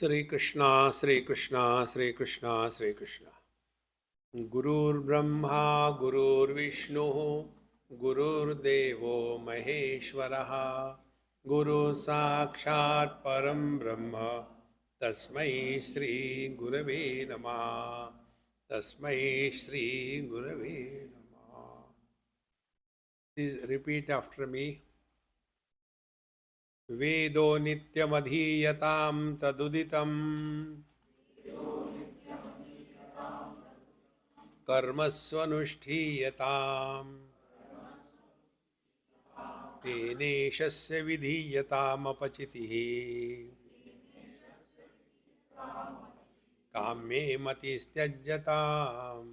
Sri Krishna, Sri Krishna, Sri Krishna, Sri Krishna. Gurur Brahma, Gurur Vishnu, Gurur Devo Maheshwaraha, Guru Sakshat Param Brahma, Tasmai Shri Gurave Namah, Tasmai Shri Gurave Namah. Please repeat after me. वेदो नित्यमधीयतां तदुदितम् कर्मस्वनुष्ठीयताम् तेनेशस्य विधीयतामपचितिः काम्ये मतिस्त्यज्यताम्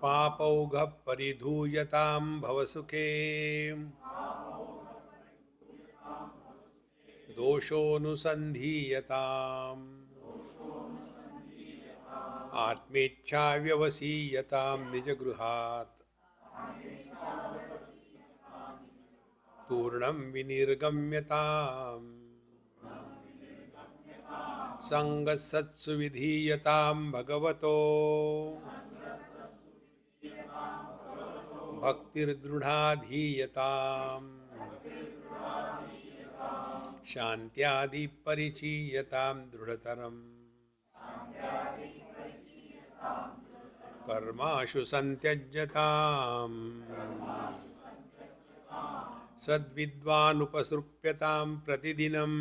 पापौघः परिधूयतां भवसुखे दोषोऽनुसन्धीयताम् आत्मेच्छा व्यवसीयतां निजगृहात् तूर्णं विनिर्गम्यताम् सङ्गसत्सु विधीयतां भगवतो भक्तिर्दृढाधीयताम् शान्त्यादिपरिचीयतां दृढतरम् कर्माशु सन्त्यज्यताम् सद्विद्वानुपसृप्यतां प्रतिदिनम्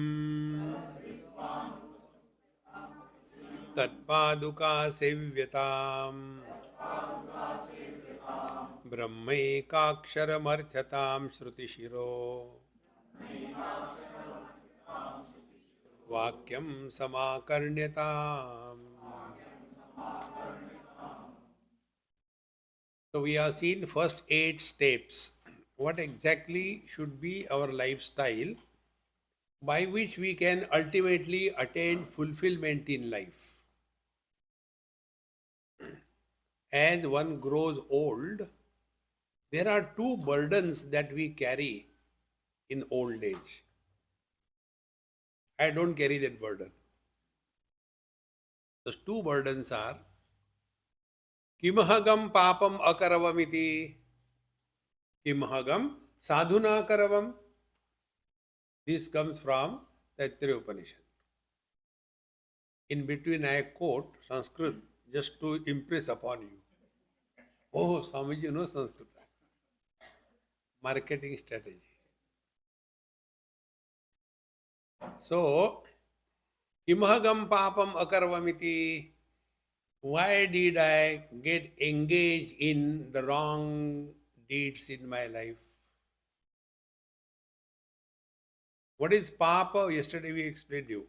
तत्पादुका सेव्यताम् ब्रह्मैकाक्षरमर्थ्यतां श्रुतिशिरो वाक्यं समाकर्ण्यताम्. So we have seen first 8 steps. What exactly should be our lifestyle by which we can ultimately attain fulfillment in life. As one grows old, there are 2 burdens that we carry in old age. I don't carry that burden. Those 2 burdens are Kimahagam papam akaravamiti, Kimahagam sadhuna karavam. This comes from Taittiriya Upanishad. In between I quote Sanskrit just to impress upon you. Oh, Swamiji knows Sanskrit. Marketing strategy. So, Kimahagam papam akarvamiti. Why did I get engaged in the wrong deeds in my life? What is papa? Yesterday we explained you.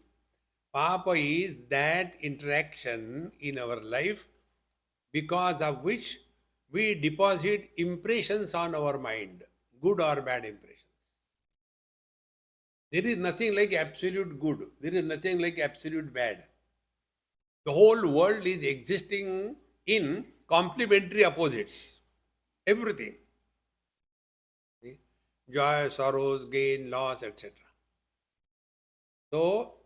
Papa is that interaction in our life because of which we deposit impressions on our mind, good or bad impressions. There is nothing like absolute good. There is nothing like absolute bad. The whole world is existing in complementary opposites. Everything. See? Joy, sorrows, gain, loss, etc. So,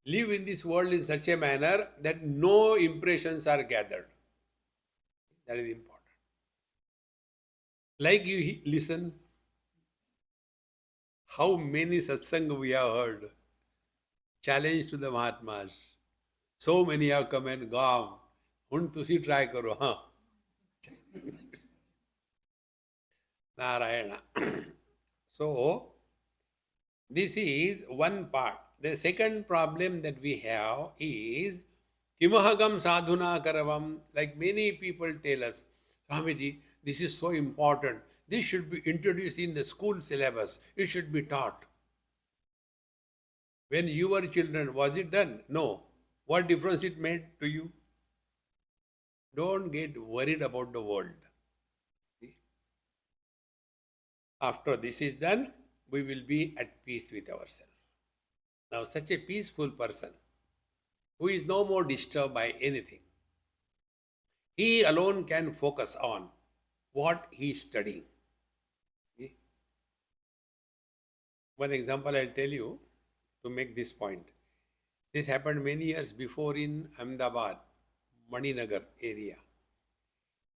live in this world in such a manner that no impressions are gathered. That is important. Like you listen, how many satsang we have heard, challenge to the Mahatmas. So many have come and gone. Hun tusi try karo, huh? Narayana. So, this is one part. The second problem that we have is Kimahagam sadhuna karavam. Like many people tell us, Swamiji, this is so important. This should be introduced in the school syllabus. It should be taught. When you were children, was it done? No. What difference it made to you? Don't get worried about the world. See? After this is done, we will be at peace with ourselves. Now, such a peaceful person who is no more disturbed by anything, he alone can focus on what he is studying. See? One example I'll tell you to make this point. This happened many years before in Ahmedabad, Maninagar area.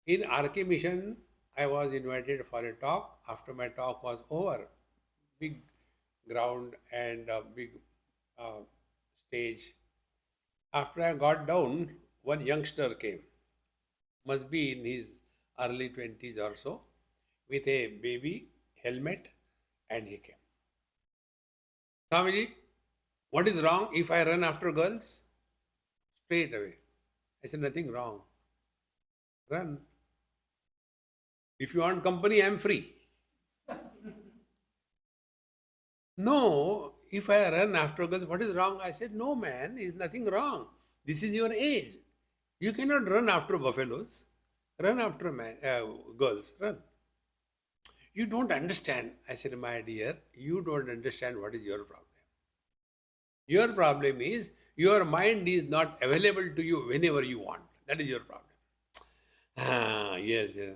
In RK Mission, I was invited for a talk. After my talk was over, big ground and a big uh, stage. After I got down, one youngster came, must be in his early 20s or so, with a baby helmet, and he came. Swamiji, what is wrong if I run after girls? Straight away. I said, nothing wrong. Run. If you want company, I am free. No, if I run after girls, what is wrong? I said, no, man, is nothing wrong. This is your age. You cannot run after buffaloes. Run after girls. Run. You don't understand. I said, my dear, you don't understand what is your problem. Your problem is your mind is not available to you whenever you want. That is your problem. Ah, yes, yes.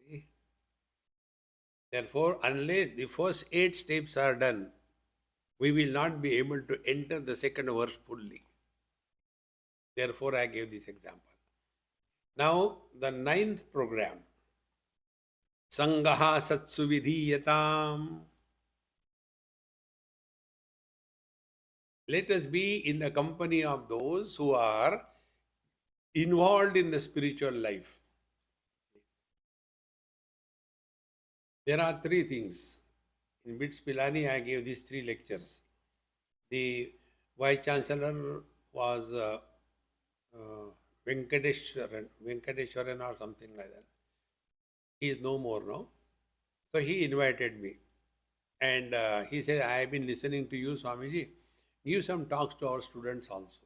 See? Therefore, unless the first 8 steps are done, we will not be able to enter the second verse fully. Therefore, I gave this example. Now, the 9th program. Sangaha satsu vidhiyatam. Let us be in the company of those who are involved in the spiritual life. There are 3 things. In BITS Pilani, I gave these 3 lectures. The Vice Chancellor was Venkateshwaran or something like that. He is no more now. So he invited me. And he said, I have been listening to you, Swamiji. Give some talks to our students also.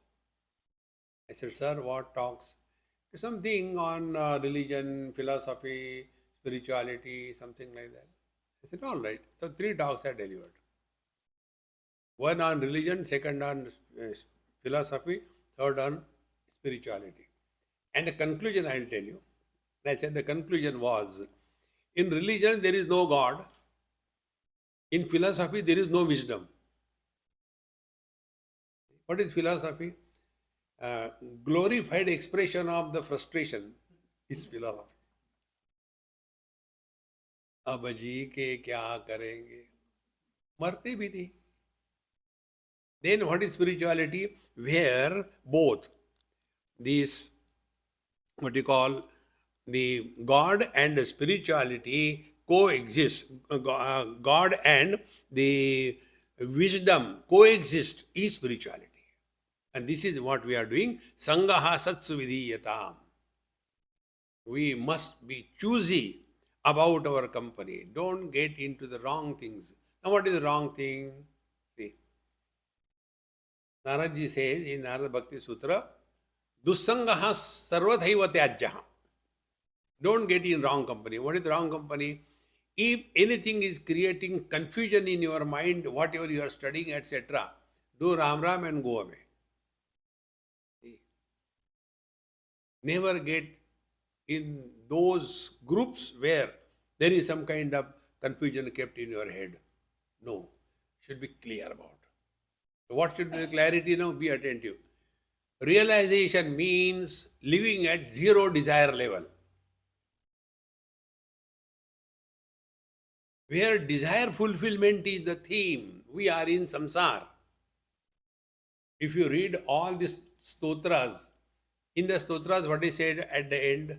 I said, sir, what talks? Something on religion, philosophy, spirituality, something like that. I said, all right. So 3 talks are delivered. One on religion, second on philosophy, third on spirituality. And the conclusion I will tell you. I said the conclusion was, in religion there is no God. In philosophy there is no wisdom. What is philosophy? Glorified expression of the frustration is philosophy. अब जी के क्या करेंगे? मरते भी नहीं. Then what is spirituality? Where both these, what you call, the God and the spirituality coexist. God and the wisdom coexist is spirituality. And this is what we are doing. Sangaha satsu vidhiyatam. We must be choosy about our company. Don't get into the wrong things. Now what is the wrong thing? See, Naradji says in Narada Bhakti Sutra, Dussangaha sarvathaiva tyajyaha. Don't get in wrong company. What is the wrong company? If anything is creating confusion in your mind, whatever you are studying, etc., do Ram Ram and go away. Never get in those groups where there is some kind of confusion kept in your head. No, should be clear about. What should be the clarity now? Be attentive. Realization means living at 0 desire level. Where desire fulfillment is the theme, we are in samsara. If you read all these stotras, in the stotras what is said at the end?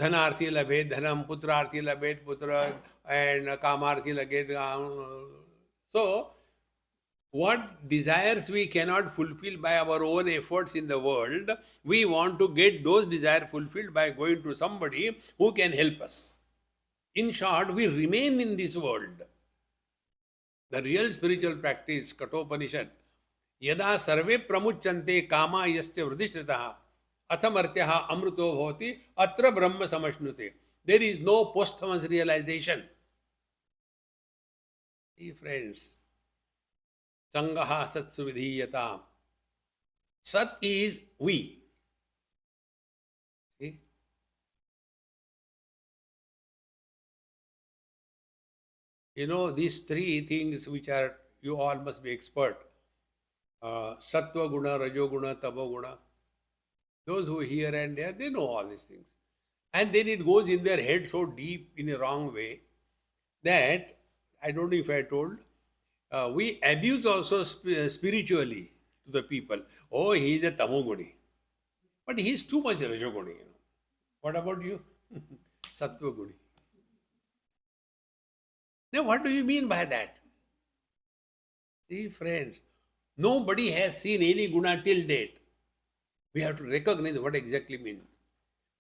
Dhanarthi labhet dhanam, putrarthi labhet putra, and kamarthi labhet kam. So, what desires we cannot fulfill by our own efforts in the world, we want to get those desires fulfilled by going to somebody who can help us. In short, we remain in this world. The real spiritual practice, Katopanishad, yada sarve pramuchante kama yasya vridishritaha athamartyaha amruto bhavati atra brahma samashnute. There is no posthumous realization. Hey friends, sangaha satsu vidhiyata. Sat is we. See? You know, these 3 things which are you all must be expert. Sattva guna, Rajo guna, Tamo guna. Those who hear and there, they know all these things. And then it goes in their head so deep in a wrong way that, I don't know if I told, we abuse also spiritually to the people. Oh, he is a tamoguni. But he is too much rajoguni. What about you? Sattva-guni. Now, what do you mean by that? See, friends, nobody has seen any guna till date. We have to recognize what exactly means.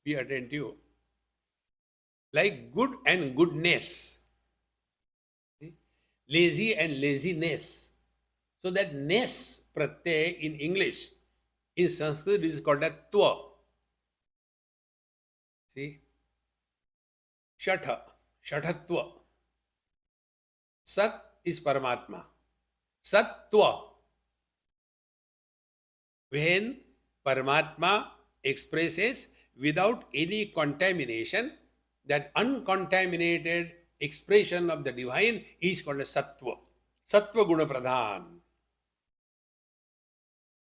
Be attentive. Like good and goodness. See? Lazy and laziness. So that ness, pratyay in English, in Sanskrit is called as twa. See? Shatha, Shathatva. Sat is Paramatma. Sattva. When Paramatma expresses without any contamination, that uncontaminated expression of the divine is called as Sattva. Sattva Guna Pradhan.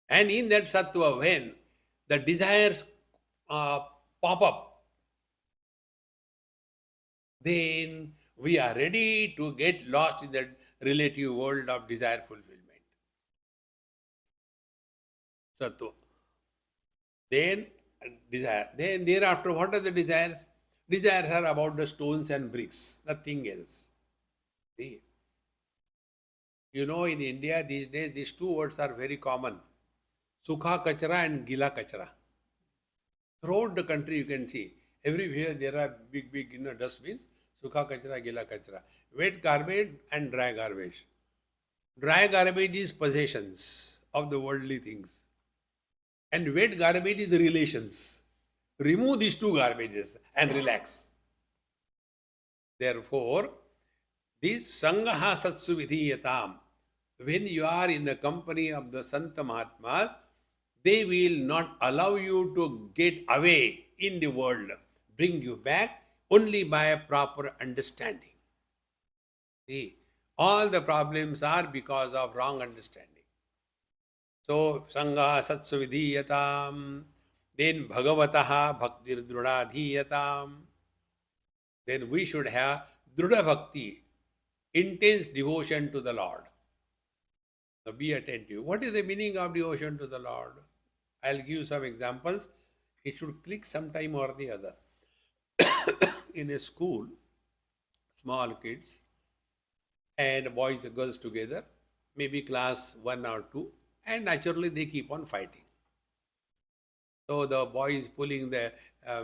And in that Sattva, when the desires pop up, then we are ready to get lost in that relative world of desire fulfillment. Sattva. Then desire. Then thereafter, what are the desires? Desires are about the stones and bricks, nothing else. See? You know, in India these days, these two words are very common. Sukha kachra and gila kachra. Throughout the country you can see, everywhere there are big dustbins, sukha kachra, gila kachra. Wet garbage and dry garbage. Dry garbage is possessions of the worldly things. And wet garbage is the relations. Remove these two garbages and relax. Therefore, this Sangaha Satsu Vidhiyatam, when you are in the company of the Santa Mahatmas, they will not allow you to get away in the world, bring you back only by a proper understanding. See, all the problems are because of wrong understanding. So, Sangha Satsu Vidhiyatam, then Bhagavataha Bhaktir Drudadhiyatam. Then we should have Druda Bhakti, intense devotion to the Lord. So be attentive. What is the meaning of devotion to the Lord? I'll give you some examples. It should click sometime or the other. In a school, small kids and boys and girls together, maybe class 1 or 2, and naturally they keep on fighting. So the boys pulling the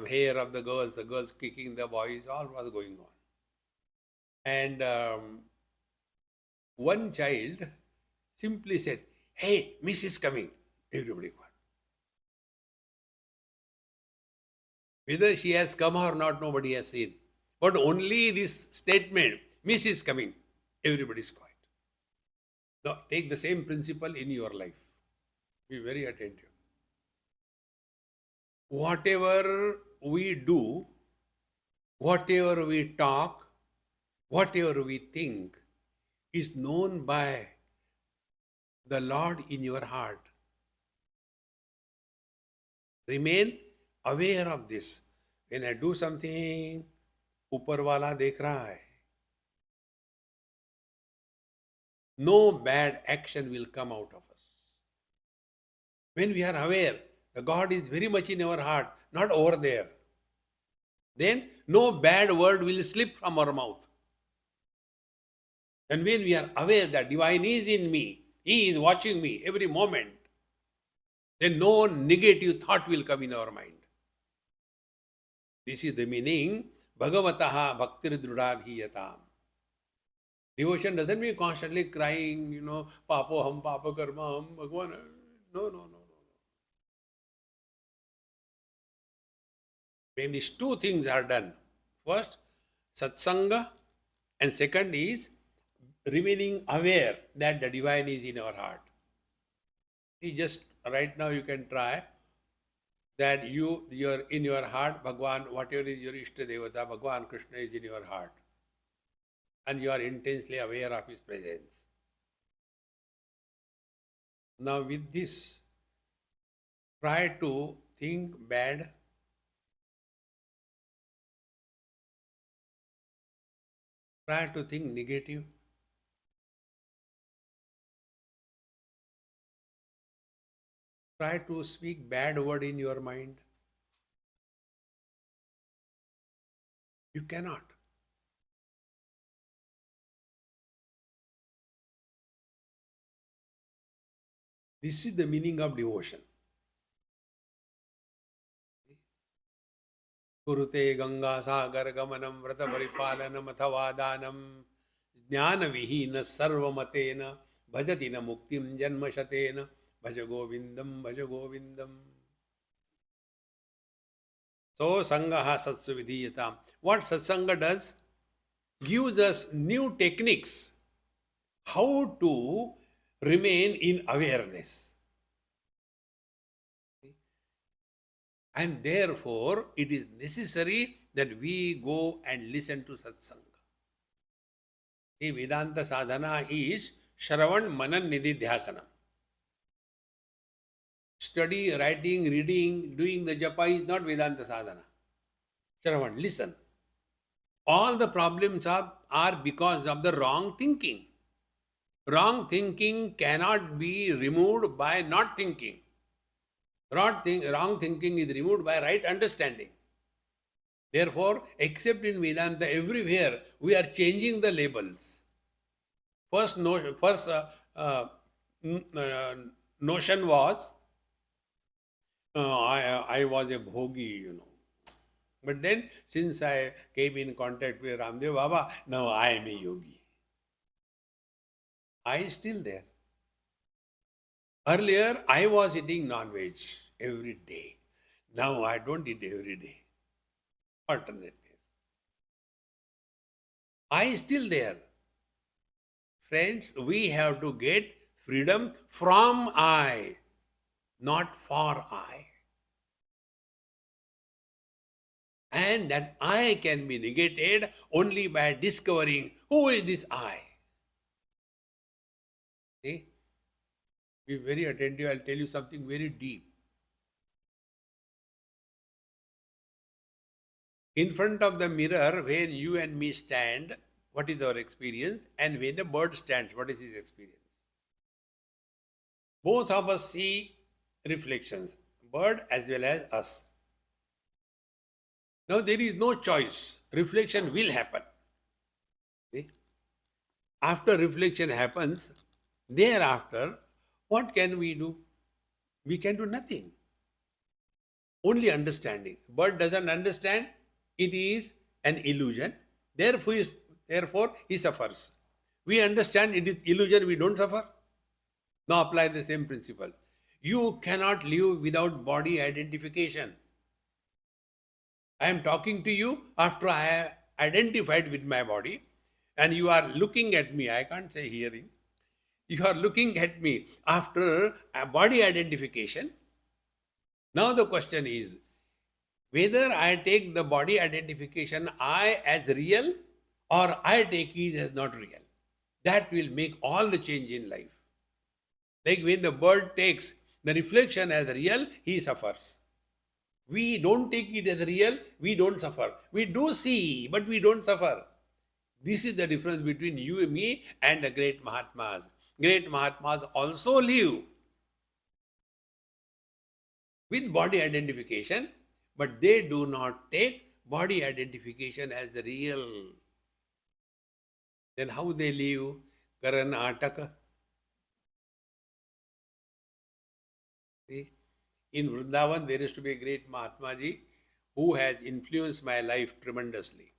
hair of the girls kicking the boys, all was going on. And one child simply said, "Hey, Miss is coming." Everybody got. Whether she has come or not, nobody has seen. But only this statement, "Miss is coming," everybody is quiet. Now, take the same principle in your life. Be very attentive. Whatever we do, whatever we talk, whatever we think is known by the Lord in your heart. Remain aware of this. When I do something, ऊपर वाला देख रहा है. No bad action will come out of us. When we are aware, the God is very much in our heart, not over there. Then no bad word will slip from our mouth. And when we are aware that divine is in me, He is watching me every moment, then no negative thought will come in our mind. This is the meaning, Bhagavataha Bhaktir Drudadhiyatam. Devotion doesn't mean constantly crying, Papo ham, Papa karma ham, Bhagwan. No. When these two things are done, first, satsanga, and second is remaining aware that the divine is in our heart. See, just right now you can try that you're in your heart, Bhagwan, whatever is your Ishta Devata, Bhagwan Krishna is in your heart. And you are intensely aware of His presence. Now with this, try to think bad, try to think negative, try to speak bad word in your mind. You cannot. This is the meaning of devotion. कुरुते गंगा सागर गमनम व्रत परिपालनम अथवा दानम ज्ञान विहीन सर्वमतेन भजति न मुक्तिम जन्म शतेन भज गोविंदम भज गोविंदम. So sangaha satsu vidhiyatam. What satsanga does? Gives us new techniques how to remain in awareness. And therefore, it is necessary that we go and listen to satsanga. The Vedanta sadhana is Shravan Manan Nididhyasana. Study, writing, reading, doing the japa is not Vedanta sadhana. Shravan, listen. All the problems are because of the wrong thinking. Wrong thinking cannot be removed by not thinking. Wrong thinking is removed by right understanding. Therefore, except in Vedanta, everywhere we are changing the labels. First notion was I was a bhogi, But then, since I came in contact with Ramdev Baba, now I am a yogi. I is still there. Earlier, I was eating non-veg every day. Now I don't eat every day. Alternate days. I is still there. Friends, we have to get freedom from I, not for I. And that I can be negated only by discovering who is this I. See? Be very attentive. I'll tell you something very deep. In front of the mirror, when you and me stand, what is our experience? And when a bird stands, what is his experience? Both of us see reflections, bird as well as us. Now there is no choice. Reflection will happen. See? After reflection happens, thereafter, what can we do? We can do nothing. Only understanding. Bird doesn't understand. It is an illusion. Therefore, he suffers. We understand it is illusion. We don't suffer. Now apply the same principle. You cannot live without body identification. I am talking to you after I have identified with my body, and you are looking at me. I can't say hearing. You are looking at me after a body identification. Now the question is, whether I take the body identification I as real or I take it as not real. That will make all the change in life. Like when the bird takes the reflection as real, he suffers. We don't take it as real, we don't suffer. We do see, but we don't suffer. This is the difference between you and me and the great Mahatmas. Great Mahatmas also live with body identification, but they do not take body identification as real. Then how they live? Karnataka. See? In Vrindavan, there is to be a great Mahatmaji who has influenced my life tremendously.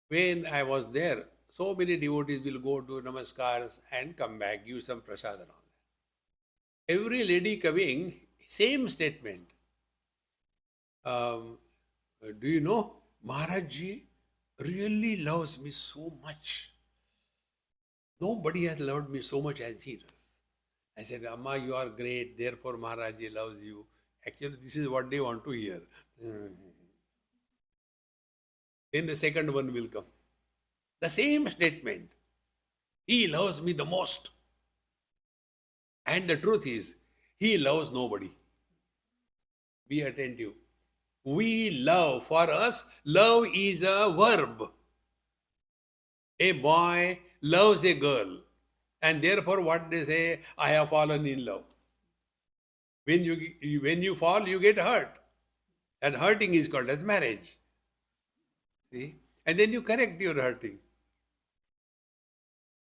When I was there, so many devotees will go do namaskars and come back, give some prasad and all that. Every lady coming, same statement. Do you know, Maharajji really loves me so much. Nobody has loved me so much as he does. I said, Amma, you are great, therefore Maharajji loves you. Actually, this is what they want to hear. Then the second one will come. The same statement. He loves me the most. And the truth is, he loves nobody. Be attentive. We love. For us, love is a verb. A boy loves a girl. And therefore, what they say, I have fallen in love. When you fall, you get hurt. And hurting is called as marriage. See? And then you correct your hurting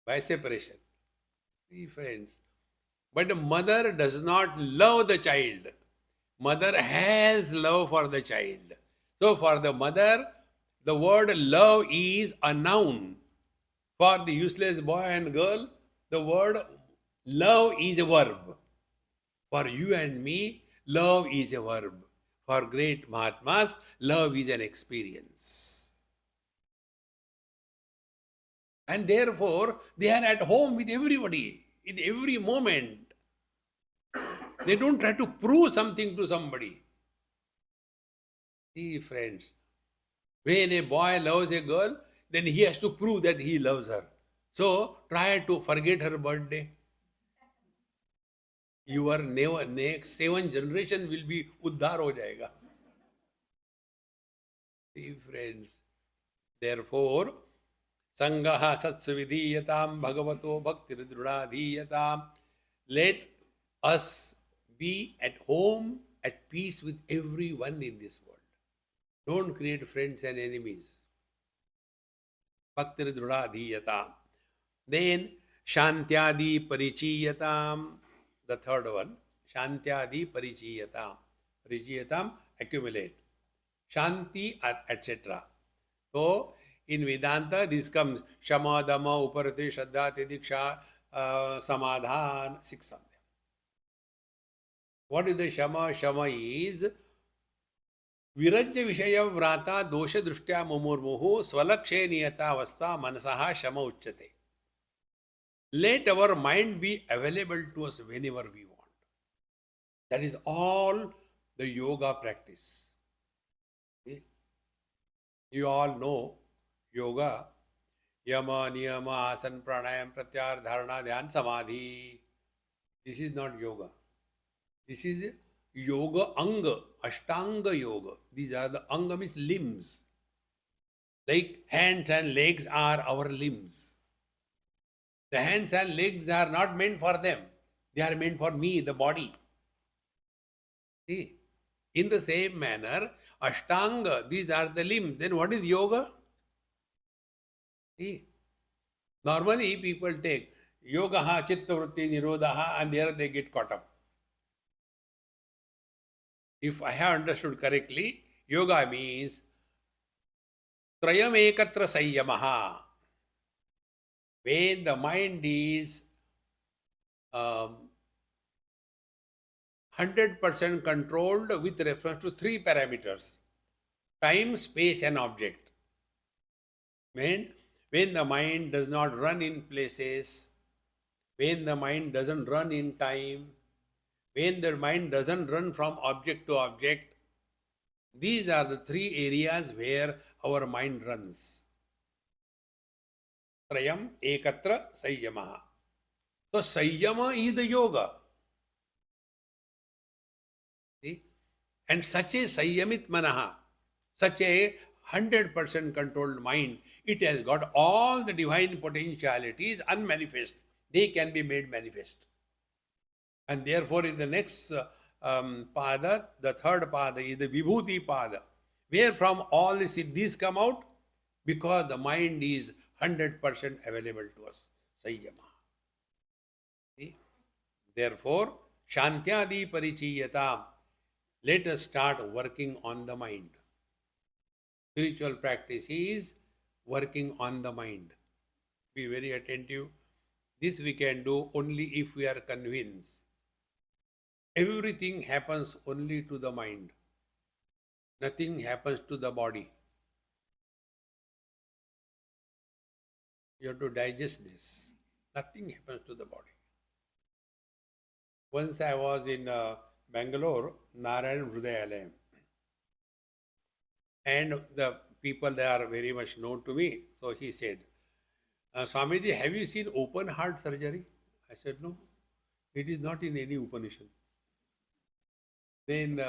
by separation. See, friends. But the mother does not love the child. Mother has love for the child. So for the mother, the word love is a noun. For the useless boy and girl, the word love is a verb. For you and me, love is a verb. For great Mahatmas, love is an experience. And therefore, they are at home with everybody, in every moment. They don't try to prove something to somebody. See, friends, when a boy loves a girl, then he has to prove that he loves her. So, try to forget her birthday. Your next 7 generation will be uddhar ho jayega. See, friends, therefore, sangaha satsvidhiyatam bhagavato bhaktiridrudaadhiyatam. Let us be at home, at peace with everyone in this world. Don't create friends and enemies. Bhaktiridrudaadhiyatam. Then, shantyadi parichiyatam. The third one, shantyadi parichiyatam. Parichiyatam, accumulate. Shanti, etc. So, in Vedanta, this comes Shama, Dhamma, Uparati, Shraddha, Tidiksha, Samadhan, 6 of them. What is the Shama? Shama is Virajya Vishaya Vrata Dosha Drushtya Mumurmuhu Swalakshe Niyata Avastha Manasaha Shama Uchyate. Let our mind be available to us whenever we want. That is all the yoga practice. See? You all know yoga, yama, niyama, asan, pranayam, pratyahara, dharana, dhyan, samadhi. This is not yoga. This is yoga anga, ashtanga yoga. These are the anga means limbs. Like hands and legs are our limbs. The hands and legs are not meant for them. They are meant for me, the body. See? In the same manner, ashtanga, these are the limbs. Then what is yoga? See? Normally people take yogaha, chitta vritti, nirodhaha, and there they get caught up. If I have understood correctly, yoga means trayam ekatra sayyamaha. When the mind is 100% controlled with reference to 3 parameters: time, space, and object. When the mind does not run in places, when the mind doesn't run in time, when the mind doesn't run from object to object, these are the 3 areas where our mind runs. Trayam ekatra sayyamaha. So sayyama is the yoga. See? And such a sayyamit manaha, such a 100% controlled mind, it has got all the divine potentialities unmanifest. They can be made manifest. And therefore in the next pada, the third pada is the vibhuti pada, where from all the siddhis come out, because the mind is 100% available to us. Sayyama. See? Therefore, shantyadi parichiyatam. Let us start working on the mind. Spiritual practice is working on the mind. Be very attentive. This we can do only if we are convinced. Everything happens only to the mind. Nothing happens to the body. You have to digest this. Nothing happens to the body. Once I was in Bangalore, Narayan Hrudayalayam. And the people there are very much known to me. So he said, Swamiji, have you seen open heart surgery? I said, no. It is not in any Upanishad. Then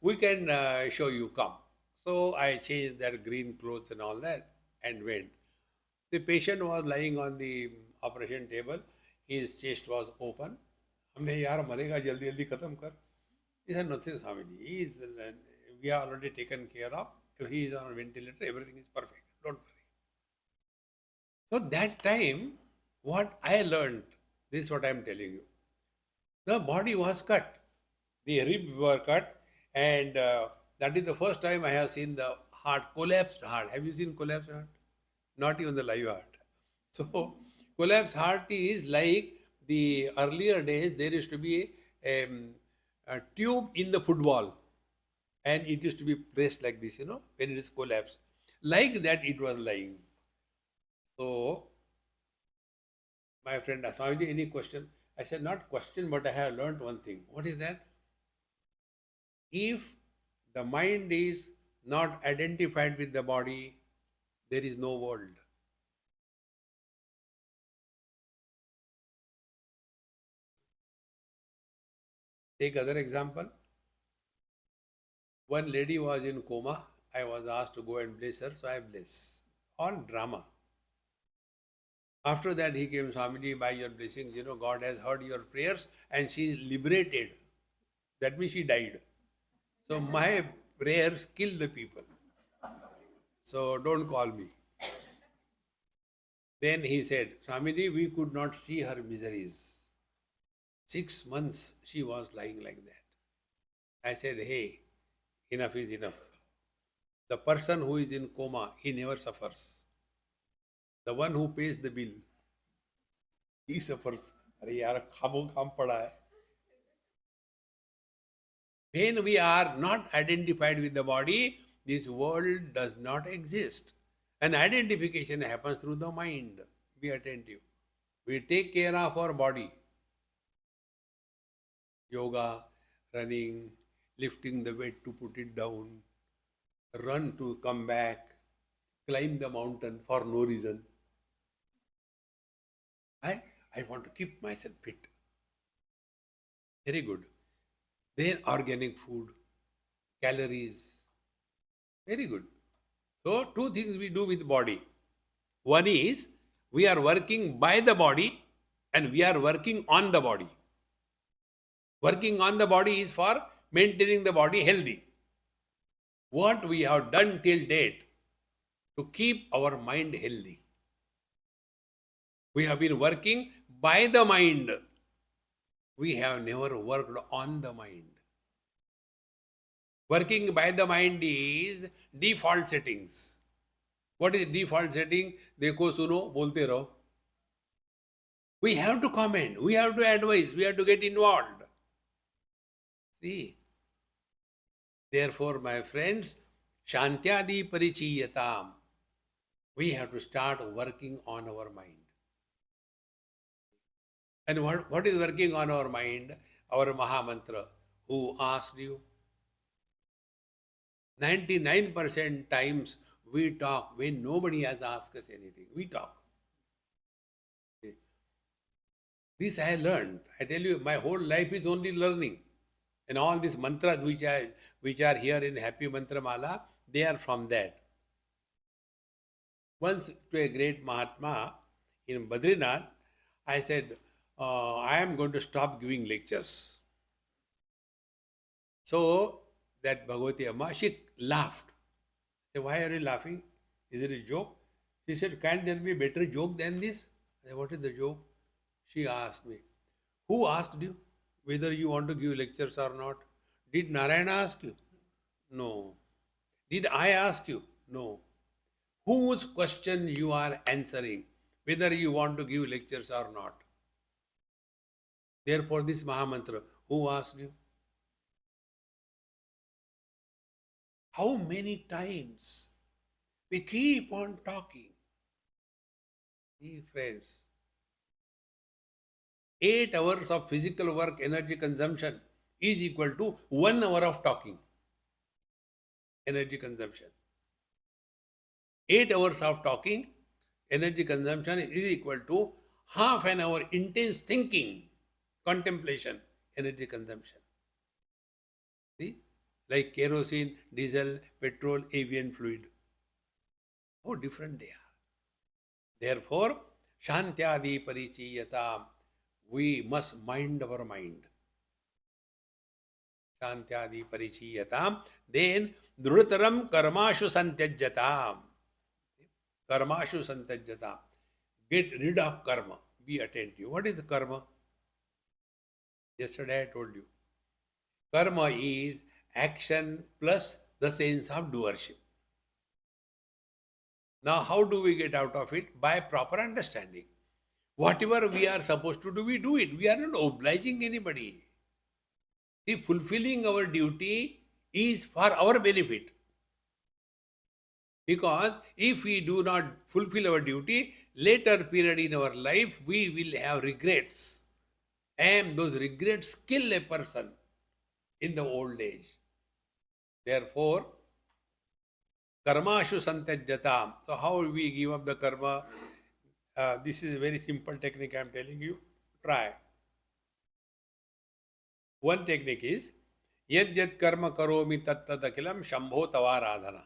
we can show you, come. So I changed that green clothes and all that and went. The patient was lying on the operation table. His chest was open. हमने यार मरेगा जल्दी जल्दी खत्म कर. He said nothing, Swamiji. We are already taken care of. He is on a ventilator. Everything is perfect. Don't worry. So that time, what I learned, this is what I am telling you. The body was cut. The ribs were cut, and that is the first time I have seen the heart, collapsed heart. Have you seen collapsed heart? Not even the live heart. So, collapsed heart is like the earlier days, there used to be a tube in the football, and it used to be pressed like this, when it is collapsed. Like that, it was lying. So, my friend asked, Swamiji, any question? I said, not question, but I have learned one thing. What is that? If the mind is not identified with the body, there is no world. Take other example. One lady was in coma. I was asked to go and bless her, so I bless. All drama. After that, he came, Swamiji, by your blessings, God has heard your prayers and she is liberated. That means she died. So my prayers kill the people. So don't call me. Then he said, Swamiji, we could not see her miseries. 6 months she was lying like that. I said, hey, enough is enough. The person who is in coma, he never suffers. The one who pays the bill, he suffers. अरे यार खामो खाम पड़ा है. When we are not identified with the body, this world does not exist. And identification happens through the mind. Be attentive. We take care of our body. Yoga, running, lifting the weight to put it down, run to come back, climb the mountain for no reason. I want to keep myself fit. Very good. Then organic food, calories. Very good. So two things we do with body. One is we are working by the body and we are working on the body. Working on the body is for maintaining the body healthy. What we have done till date to keep our mind healthy. We have been working by the mind. We have never worked on the mind. Working by the mind is default settings. What is default setting? Dekho suno, bolte raho. We have to comment, we have to advise, we have to get involved. See? Therefore, my friends, Shantyadi Parichiyatam. We have to start working on our mind. And what is working on our mind? Our Mahamantra. Who asked you? 99% times we talk when nobody has asked us anything. We talk. This I learned. I tell you, my whole life is only learning. And all these mantras which are here in Happy Mantra Mala, they are from that. Once to a great Mahatma in Badrinath, I said, I am going to stop giving lectures. So that Bhagavati Amma, she laughed. I said, why are you laughing? Is it a joke? She said, can't there be a better joke than this? I said, what is the joke? She asked me, who asked you whether you want to give lectures or not? Did Narayana ask you? No. Did I ask you? No. Whose question you are answering, whether you want to give lectures or not? Therefore, this Mahamantra, who asked you? How many times we keep on talking? See, friends, 8 hours of physical work energy consumption is equal to 1 hour of talking. Energy consumption. 8 hours of talking, energy consumption is equal to half an hour intense thinking. contemplation, energy consumption. See? Like kerosene, diesel, petrol, avian fluid. How different they are. Therefore, Shantyadi Parichiyata, we must mind our mind. Shantyadi Parichiyata, then Drutaram Karmashu Santyajata. Karmashu Santyajata. Get rid of karma. Be attentive. What is karma? Yesterday I told you. Karma is action plus the sense of doership. Now, how do we get out of it? By proper understanding. Whatever we are supposed to do, we do it. We are not obliging anybody. See, fulfilling our duty is for our benefit. Because if we do not fulfill our duty, later period in our life, we will have regrets. And those regrets kill a person in the old age. Therefore, karmashu santajjata. So how we give up the karma? This is a very simple technique I am telling you. Try. One technique is, yad yad karma karomi tat tad akilam shambho tavaradhana.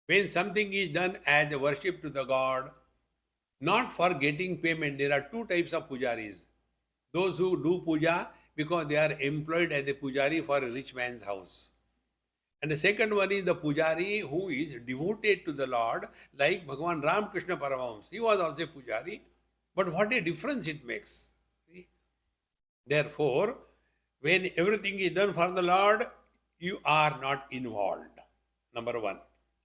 When something is done as a worship to the God, not for getting payment, there are two types of pujaris. Those who do puja because they are employed as a pujari for a rich man's house. And the second one is the pujari who is devoted to the Lord, like Bhagavan Ramakrishna Paramahamsa. He was also a pujari, but what a difference it makes. See? Therefore, when everything is done for the Lord, you are not involved. Number one,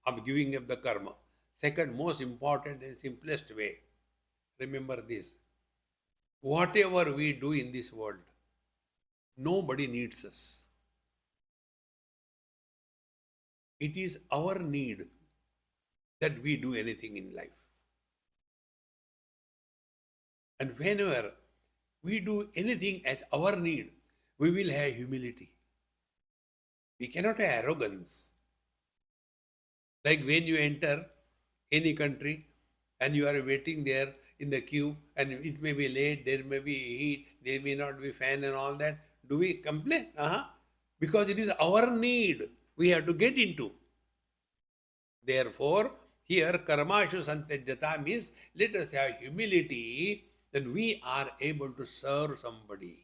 of giving up the karma. Second, most important and simplest way. Remember this. Whatever we do in this world, nobody needs us. It is our need that we do anything in life. And whenever we do anything as our need, we will have humility. We cannot have arrogance. Like when you enter any country and you are waiting there in the queue and it may be late, there may be heat, there may not be fan and all that. Do we complain? Because it is our need we have to get into. Therefore, here karmashu santajjata means let us have humility that we are able to serve somebody.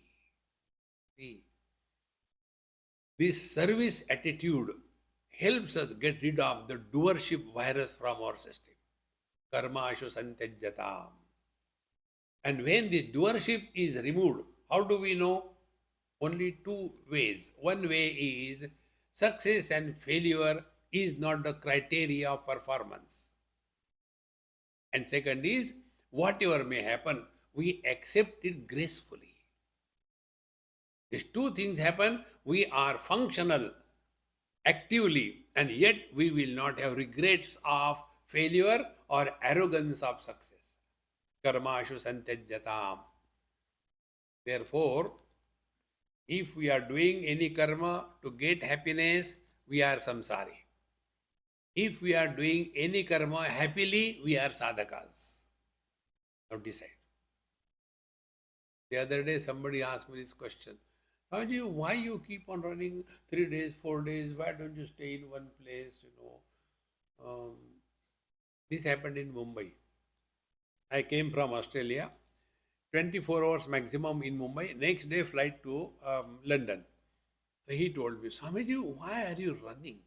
See, this service attitude helps us get rid of the doership virus from our system. Karmashu santajjata. And when the doership is removed, how do we know? Only two ways. One way is success and failure is not the criteria of performance. And second is, whatever may happen, we accept it gracefully. These two things happen, we are functional actively, and yet we will not have regrets of failure or arrogance of success. Karmashu santajjatam. Therefore, if we are doing any karma to get happiness, we are samsari. If we are doing any karma happily, we are sadhakas. Now decide. The other day somebody asked me this question. Swamiji, why you keep on running 3 days, 4 days? Why don't you stay in one place? This happened in Mumbai. I came from Australia. 24 hours maximum in Mumbai. Next day flight to London. So he told me, Swamiji, why are you running?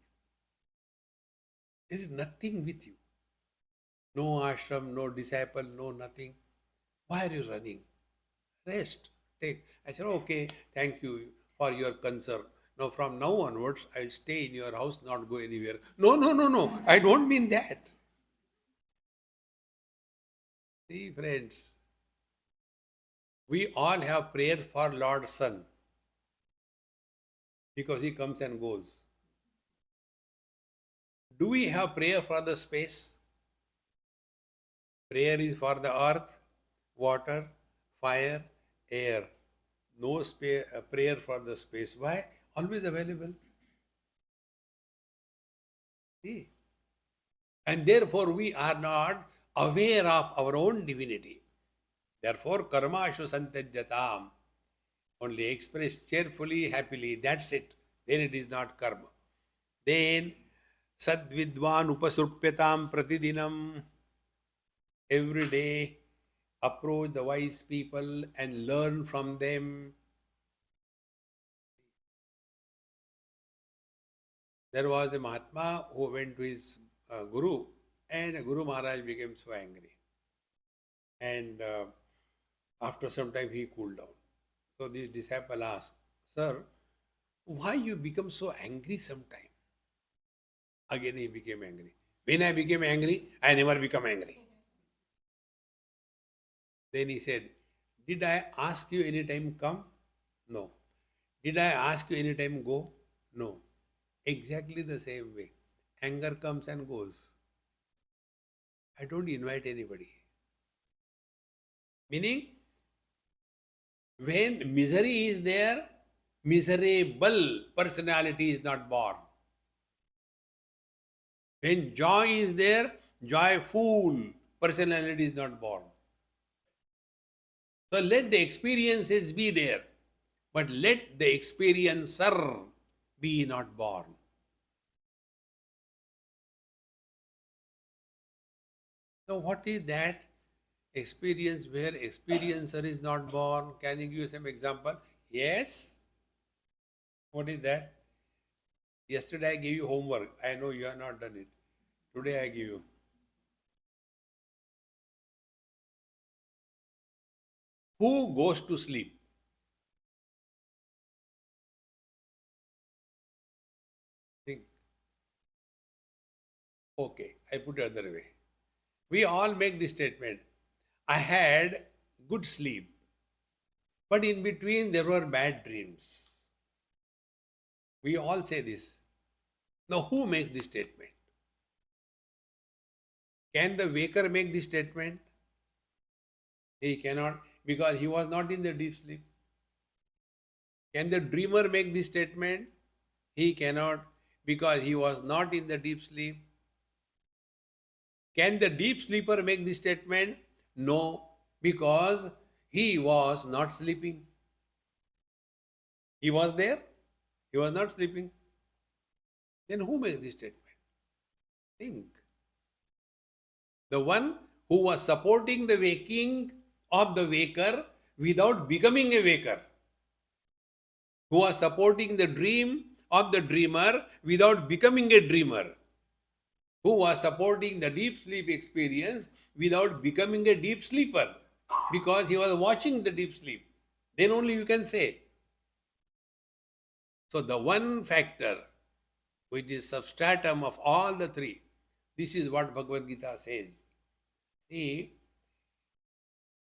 There is nothing with you. No ashram, no disciple, no nothing. Why are you running? Rest. Take. I said, okay, thank you for your concern. Now from now onwards, I'll stay in your house, not go anywhere. No. I don't mean that. See, friends, we all have prayers for Lord's Son because he comes and goes. Do we have prayer for the space? Prayer is for the earth, water, fire, air. No prayer for the space. Why? Always available. See? And therefore we are not aware of our own divinity. Therefore, karmashu santajjatam. Only express cheerfully, happily, that's it. Then it is not karma. Then Sadvidwan upasrupyatam pratidinam. Every day approach the wise people and learn from them. There was a Mahatma who went to his Guru, and Guru Maharaj became so angry. And after some time he cooled down. So this disciple asked, Sir, why you become so angry sometime? Again he became angry. When I became angry, I never become angry. Then he said, did I ask you any time come? No. Did I ask you any time go? No. Exactly the same way. Anger comes and goes. I don't invite anybody. Meaning, when misery is there, miserable personality is not born. When joy is there, joyful personality is not born. So let the experiences be there, but let the experiencer be not born. So what is that experience where experiencer is not born? Can you give some example? Yes. What is that? Yesterday I gave you homework. I know you have not done it. Today I give you. Who goes to sleep? Think. Okay, I put it other way. We all make this statement. I had good sleep, but in between there were bad dreams. We all say this. Now, who makes this statement? Can the waker make this statement? He cannot, because he was not in the deep sleep. Can the dreamer make this statement? He cannot, because he was not in the deep sleep. Can the deep sleeper make this statement? No, because he was not sleeping. He was there, he was not sleeping. Then who makes this statement? Think. The one who was supporting the waking of the waker without becoming a waker, who was supporting the dream of the dreamer without becoming a dreamer, who was supporting the deep sleep experience without becoming a deep sleeper, because he was watching the deep sleep. Then only you can say. So the one factor which is substratum of all the three, this is what Bhagavad Gita says. See,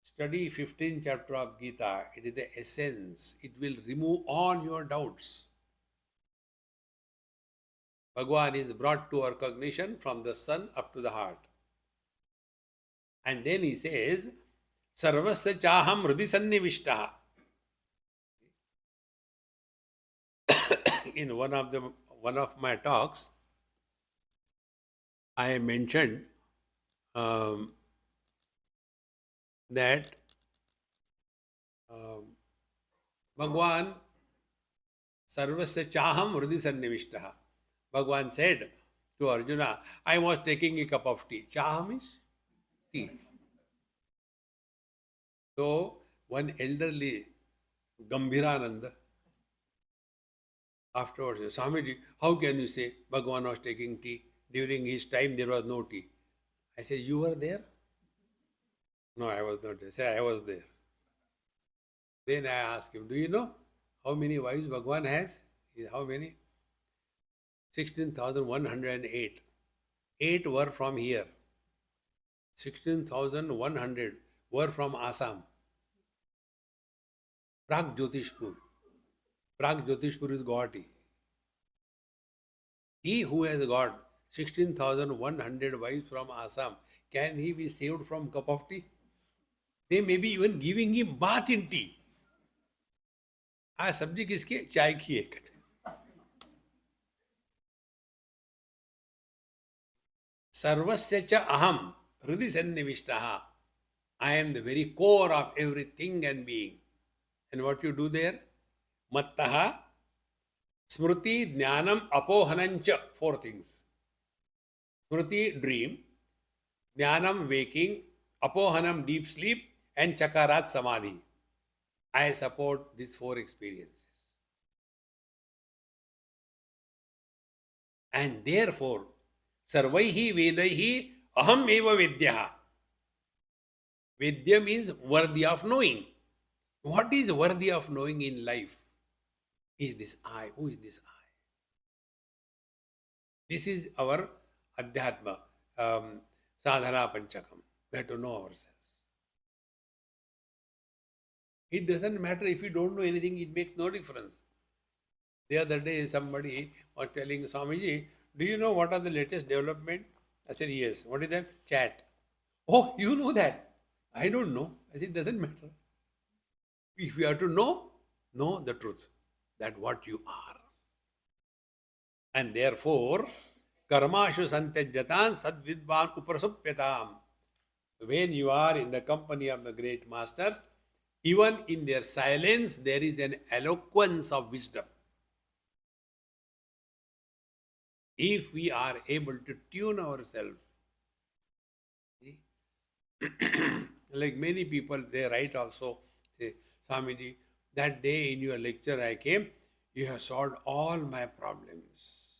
study 15th chapter of Gita. It is the essence. It will remove all your doubts. Bhagwan is brought to our cognition from the sun up to the heart. And then he says, Sarvasya chaham hridi sannivishtaha. In one of my talks, I mentioned that Bhagwan Sarvasya chaham hridi sannivishtaha. Bhagwan said to Arjuna, I was taking a cup of tea. Chaham is tea. So one elderly Gambhirananda afterwards, Swamiji, how can you say Bhagwan was taking tea? During his time there was no tea. I said, you were there? No, I was not there. I said, I was there. Then I asked him, do you know how many wives Bhagwan has? How many? 16,108. 8 were from here. 16,100 were from Assam. Prag Jyotishpur. Prag Jyotishpur is Guwahati. He who has got 16,100 wives from Assam, can he be saved from cup of tea? They may be even giving him bath in tea. हाँ सब्जी किसकी चाय की एक सर्वस्य च अहम हृदि सन्निविष्टः. I am the very core of everything and being. And what you do there? Mattaha, Smriti, Jnanam, Apohanancha. Four things. Smriti, dream. Jnanam, waking. Apohanam, deep sleep. And Chakarat, Samadhi. I support these four experiences. And therefore, Sarvaihi Vedaihi Aham Eva Vidyaha. Vidya means worthy of knowing. What is worthy of knowing in life? Is this I? Who is this I? This is our Adhyatma, Sadhana Panchakam. We have to know ourselves. It doesn't matter if you don't know anything, it makes no difference. The other day, somebody was telling Swamiji, do you know what are the latest development? I said, yes. What is that? Chat. Oh, you know that. I don't know. I said, it doesn't matter. If you have to know the truth, that what you are. And therefore, karmashu santyajatan sadvidvan uprasupyatam. When you are in the company of the great masters, even in their silence, there is an eloquence of wisdom. If we are able to tune ourselves, like many people, they write also, say, Swamiji, that day in your lecture I came, you have solved all my problems.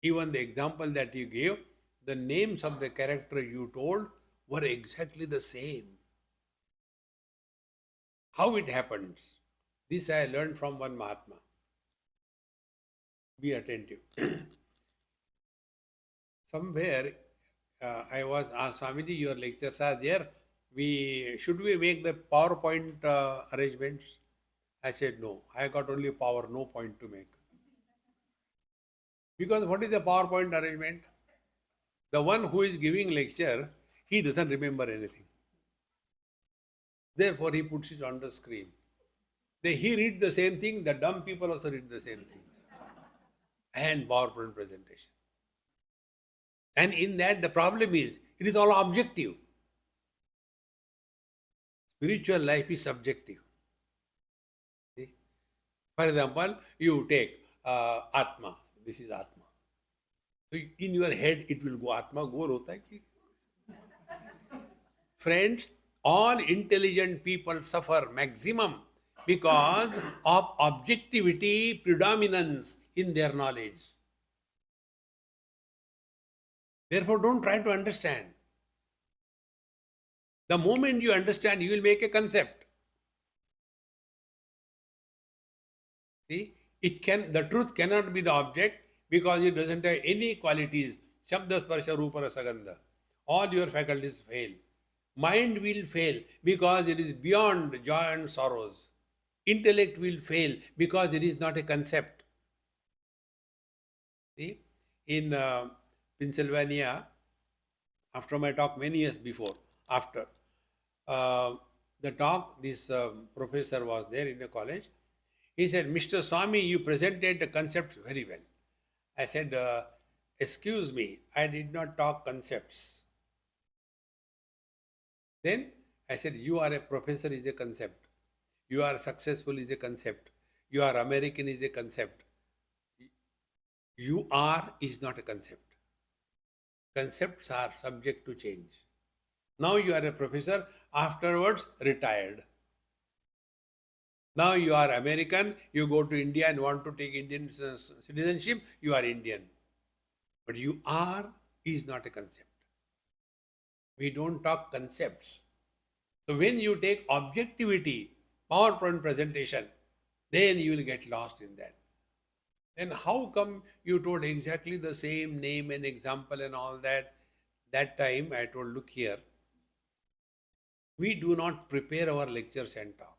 Even the example that you gave, the names of the character you told were exactly the same. How it happens? This I learned from one Mahatma. Be attentive. Somewhere I was asked, Swamiji, your lectures are there. Should we make the PowerPoint arrangements? I said no. I got only power, no point to make. Because what is the PowerPoint arrangement? The one who is giving lecture, he doesn't remember anything. Therefore, he puts it on the screen. He read the same thing, the dumb people also read the same thing. And PowerPoint presentation. And in that, the problem is, it is all objective. Spiritual life is subjective. See? For example, you take Atma. This is Atma. So in your head, it will go Atma, go rota hai ki. Friends, all intelligent people suffer maximum because of objectivity predominance in their knowledge. Therefore, don't try to understand. The moment you understand, you will make a concept. See, the truth cannot be the object because it doesn't have any qualities. Shabda, sparsha, rupa, rasagandha. All your faculties fail. Mind will fail because it is beyond joy and sorrows. Intellect will fail because it is not a concept. See, in Pennsylvania, after my talk many years before, after the talk, this professor was there in the college. He said, Mr. Swami, you presented the concepts very well. I said, excuse me, I did not talk concepts. Then I said, you are a professor is a concept. You are successful is a concept. You are American is a concept. You are is not a concept. Concepts are subject to change. Now you are a professor, afterwards retired. Now you are American, you go to India and want to take Indian citizenship, you are Indian. But you are is not a concept. We don't talk concepts. So when you take objectivity, PowerPoint presentation, then you will get lost in that. Then how come you told exactly the same name and example and all that? That time I told, look here, we do not prepare our lectures and talk.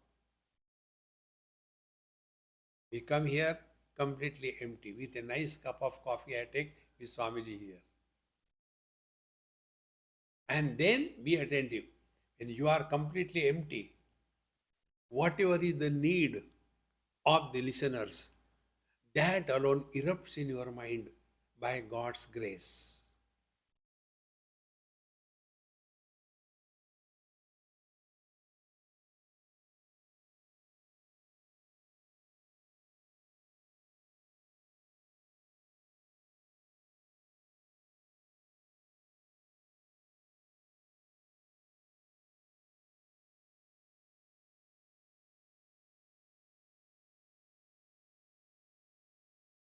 We come here completely empty. With a nice cup of coffee I take with Swamiji here. And then be attentive. When you are completely empty, whatever is the need of the listeners, that alone erupts in your mind by God's grace.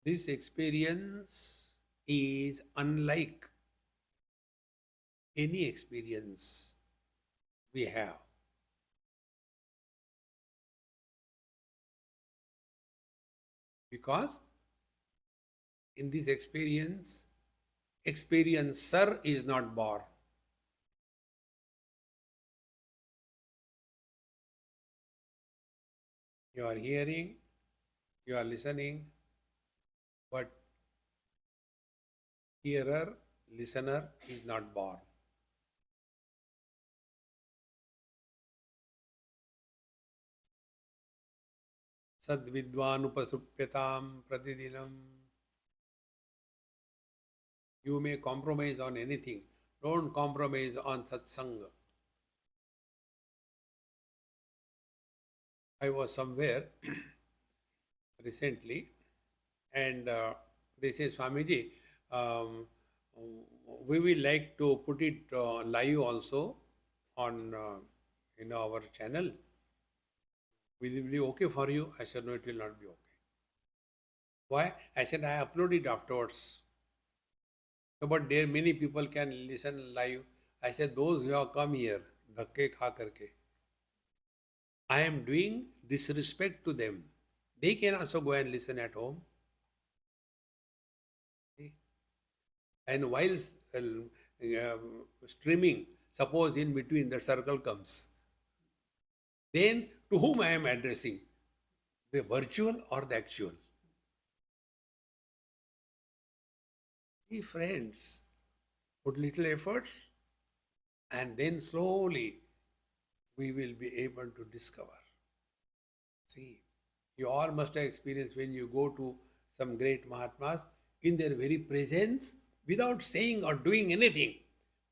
This experience is unlike any experience we have. Because in this experience, experiencer is not born. You are hearing, you are listening, but hearer, listener is not born. Sadvidvanupasupyatam pratidinam. You may compromise on anything. Don't compromise on satsanga. I was somewhere recently and they say, Swamiji, um, we will like to put it live also on our channel. Will it be okay for you? I said, no, it will not be okay. Why? I said, I upload it afterwards. But there many people can listen live. I said, those who have come here, dhakke kha karke, I am doing disrespect to them. They can also go and listen at home. And while streaming, suppose in between the circle comes, then to whom I am addressing? The virtual or the actual? See, friends, put little efforts and then slowly we will be able to discover. See, you all must have experienced when you go to some great Mahatmas, in their very presence, without saying or doing anything,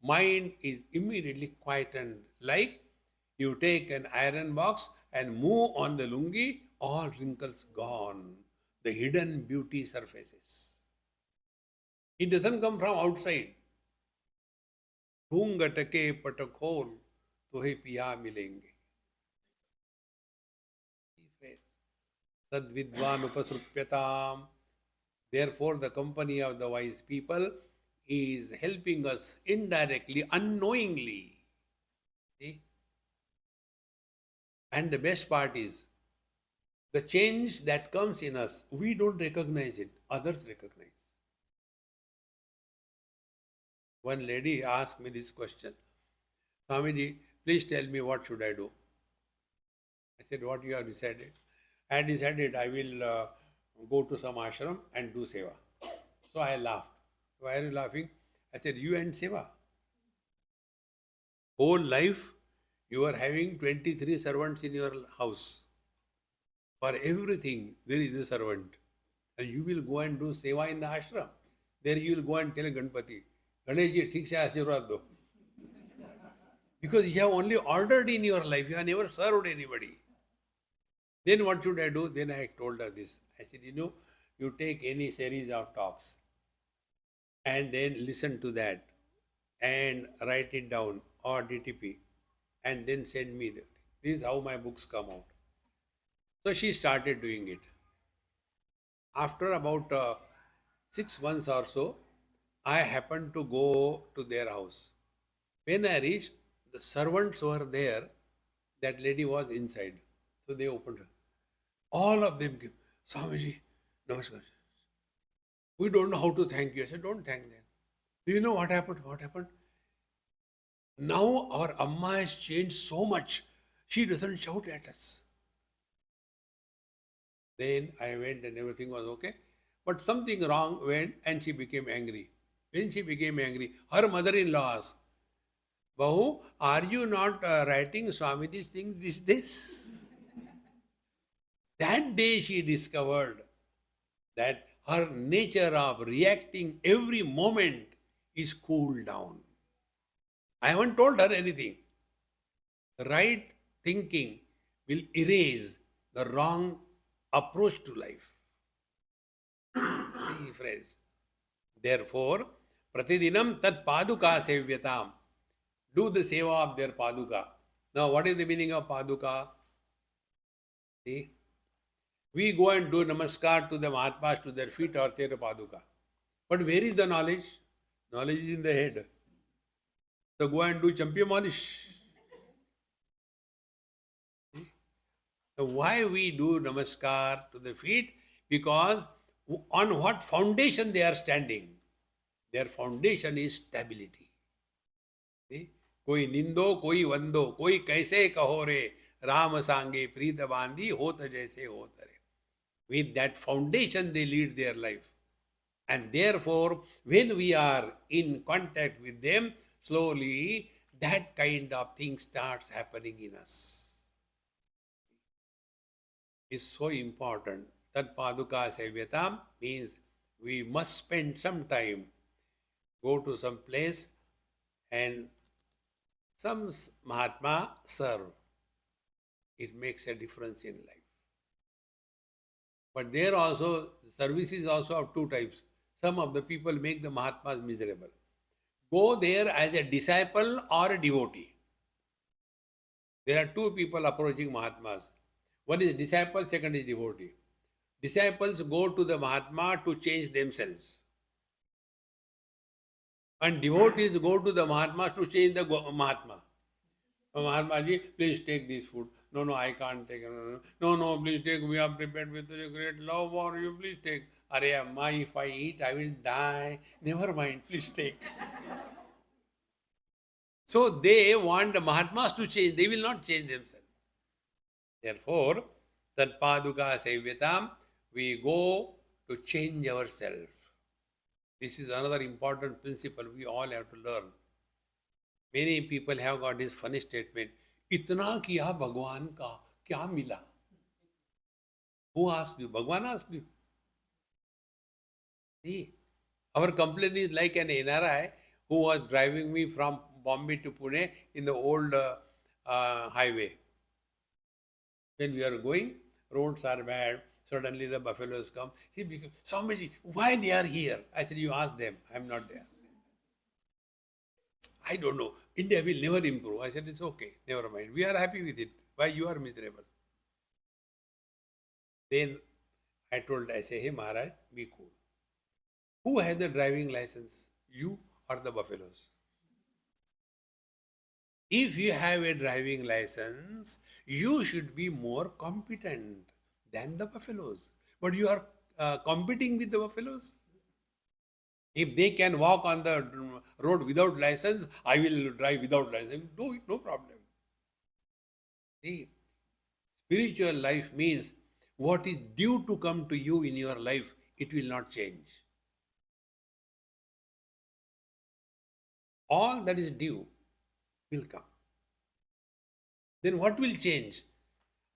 mind is immediately quietened. Like you take an iron box and move on the lungi, all wrinkles gone. The hidden beauty surfaces. It doesn't come from outside. ढूंढ टके पटखोल तुहे पिया मिलेंगे. Sadvidvan upasrupyatam. Therefore, the company of the wise people is helping us indirectly, unknowingly. See? And the best part is, the change that comes in us, we don't recognize it, others recognize. One lady asked me this question, Swamiji, please tell me what should I do? I said, what you have decided? I had decided I will go to some ashram and do seva. So I laughed. Why are you laughing? I said, you and seva. Whole life you are having 23 servants in your house. For everything there is a servant. And you will go and do seva in the ashram. There you will go and tell Ganpati, Ganeshji, thik se ashirwad do. Because you have only ordered in your life, you have never served anybody. Then what should I do? Then I told her this. I said, you take any series of talks and then listen to that and write it down or DTP and then send me that. This is how my books come out. So she started doing it. After about 6 months or so, I happened to go to their house. When I reached, the servants were there. That lady was inside. So they opened her. All of them came. Swamiji, namaskar. We don't know how to thank you. I said, don't thank them. Do you know what happened? What happened? Now our Amma has changed so much. She doesn't shout at us. Then I went and everything was okay. But something wrong went and she became angry. When she became angry, her mother-in-law asked, Bahu, are you not writing Swamiji's things these days? That day she discovered that her nature of reacting every moment is cooled down. I haven't told her anything. The right thinking will erase the wrong approach to life. See, friends. Therefore, pratidinam tat paduka sevyatam. Do the seva of their paduka. Now, what is the meaning of paduka? See, We go and do namaskar to the Mahatmas, to their feet or Tera Paduka. But where is the knowledge? Knowledge is in the head. So go and do champion malish. So why we do namaskar to the feet? Because on what foundation they are standing? Their foundation is stability. See? कोई निंदो कोई वंदो कोई कैसे कहो रे राम सांगे प्रीत बांधी होत जैसे होत रे. With that foundation they lead their life. And therefore, when we are in contact with them, slowly that kind of thing starts happening in us. It's so important. Tat Paduka Sevyatam means we must spend some time, go to some place and some Mahatma serve. It makes a difference in life. But there also, service is also of two types. Some of the people make the Mahatmas miserable. Go there as a disciple or a devotee. There are two people approaching Mahatmas. One is disciple, second is devotee. Disciples go to the Mahatma to change themselves. And devotees go to the Mahatma to change the Mahatma. Mahatma ji, please take this food. No, no, I can't take it. No, please take. We are prepared with great love for you. Please take. Arey Amma, if I eat, I will die. Never mind, please take. So they want the Mahatmas to change. They will not change themselves. Therefore, Tat Paduka Sevyatam, we go to change ourselves. This is another important principle we all have to learn. Many people have got this funny statement, Itna kiya Bhagwan ka, kya mila? Who asked you? Bhagwan asked you. See, our complaint is like an NRI who was driving me from Bombay to Pune in the old highway. When we are going, roads are bad. Suddenly the buffaloes come. He becomes, Swamiji, why they are here? I said, you ask them. I am not there. I don't know. India will never improve. I said, it's okay. Never mind. We are happy with it. Why you are miserable? Then I say, hey Maharaj, be cool. Who has the driving license? You or the buffaloes? If you have a driving license, you should be more competent than the buffaloes. But you are competing with the buffaloes. If they can walk on the road without license, I will drive without license. No problem. See, spiritual life means what is due to come to you in your life, it will not change. All that is due will come. Then what will change?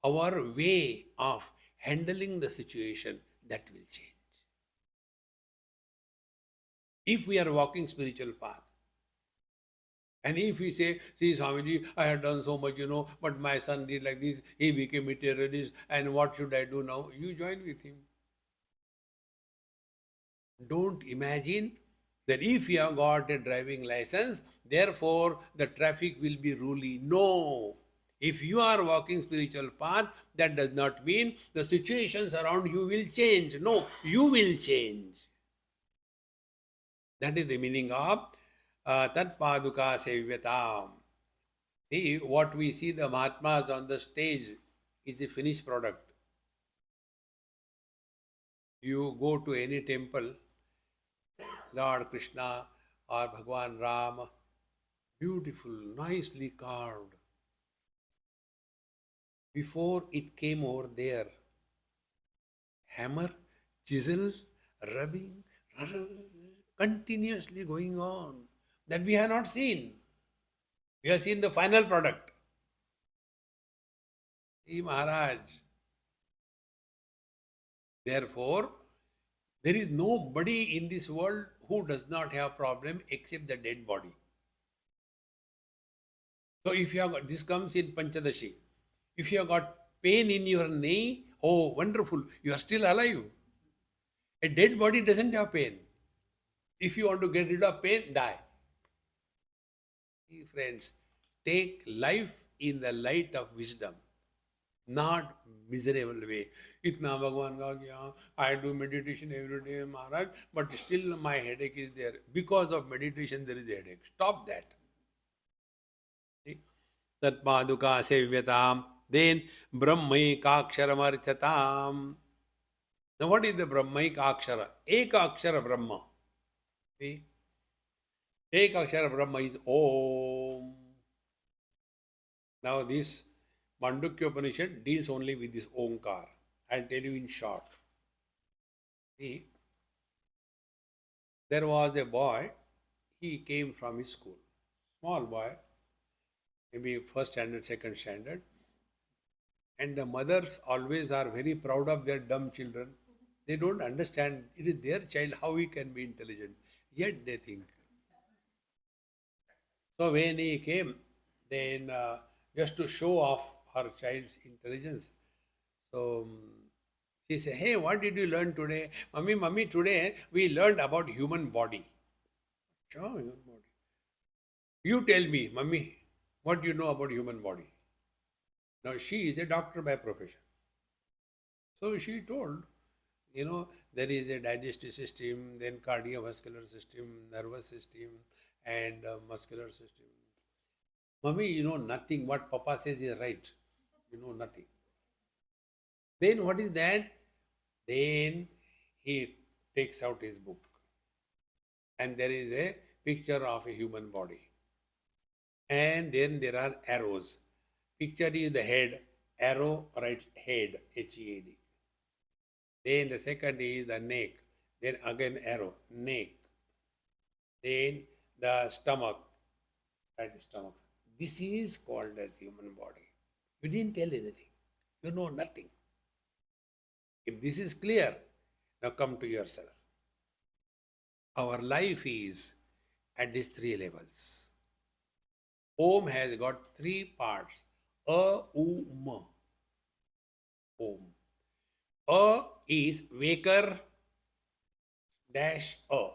Our way of handling the situation, that will change. If we are walking spiritual path, and if we say, see Swamiji, I have done so much, but my son did like this, he became a terrorist, and what should I do now? You join with him. Don't imagine that if you have got a driving license, therefore the traffic will be ruly. No. If you are walking spiritual path, that does not mean the situations around you will change. No, you will change. That is the meaning of Tat Paduka Sevyatam. See, what we see the Mahatmas on the stage is the finished product. You go to any temple, Lord Krishna or Bhagwan Ram, beautiful, nicely carved. Before it came over there, hammer, chisel, rubbing, continuously going on, that we have not seen. We have seen the final product. See Maharaj. Therefore, there is nobody in this world who does not have problem except the dead body. So if you have got, this comes in Panchadashi. If you have got pain in your knee, oh wonderful, you are still alive. A dead body doesn't have pain. If you want to get rid of pain, die. See, friends, take life in the light of wisdom, not miserable way. इतना भगवान का ज्ञान, I do meditation every day, Maharaj, but still my headache is there. Because of meditation, there is a headache. Stop that. Tat paduka sevyatam. Then brahmaikaksharam. Now what is the brahmaik akshara? Eka akshara brahma. See? Eka akshara brahma is Om. Now this Mandukya Upanishad deals only with this Omkar. I'll tell you in short. See, there was a boy, he came from his school. Small boy, maybe first standard, second standard. And the mothers always are very proud of their dumb children. They don't understand it is their child, how he can be intelligent. Yet they think. So when he came, then just to show off her child's intelligence, so she said, "Hey, what did you learn today? Mummy, today we learned about human body." Sure, human body. You tell me, Mummy, what do you know about human body? Now she is a doctor by profession. So she told, there is a digestive system, then cardiovascular system, nervous system, and muscular system. Mummy, you know nothing. What Papa says is right. You know nothing. Then what is that? Then he takes out his book. And there is a picture of a human body. And then there are arrows. Picture is the head. Arrow writes head, H-E-A-D. Then the second is the neck. Then again arrow, neck. Then the stomach, right, stomach. This is called as human body. You didn't tell anything. You know nothing. If this is clear, now come to yourself. Our life is at these three levels. Om has got three parts. A, U, Ma. Om. A is waker dash A.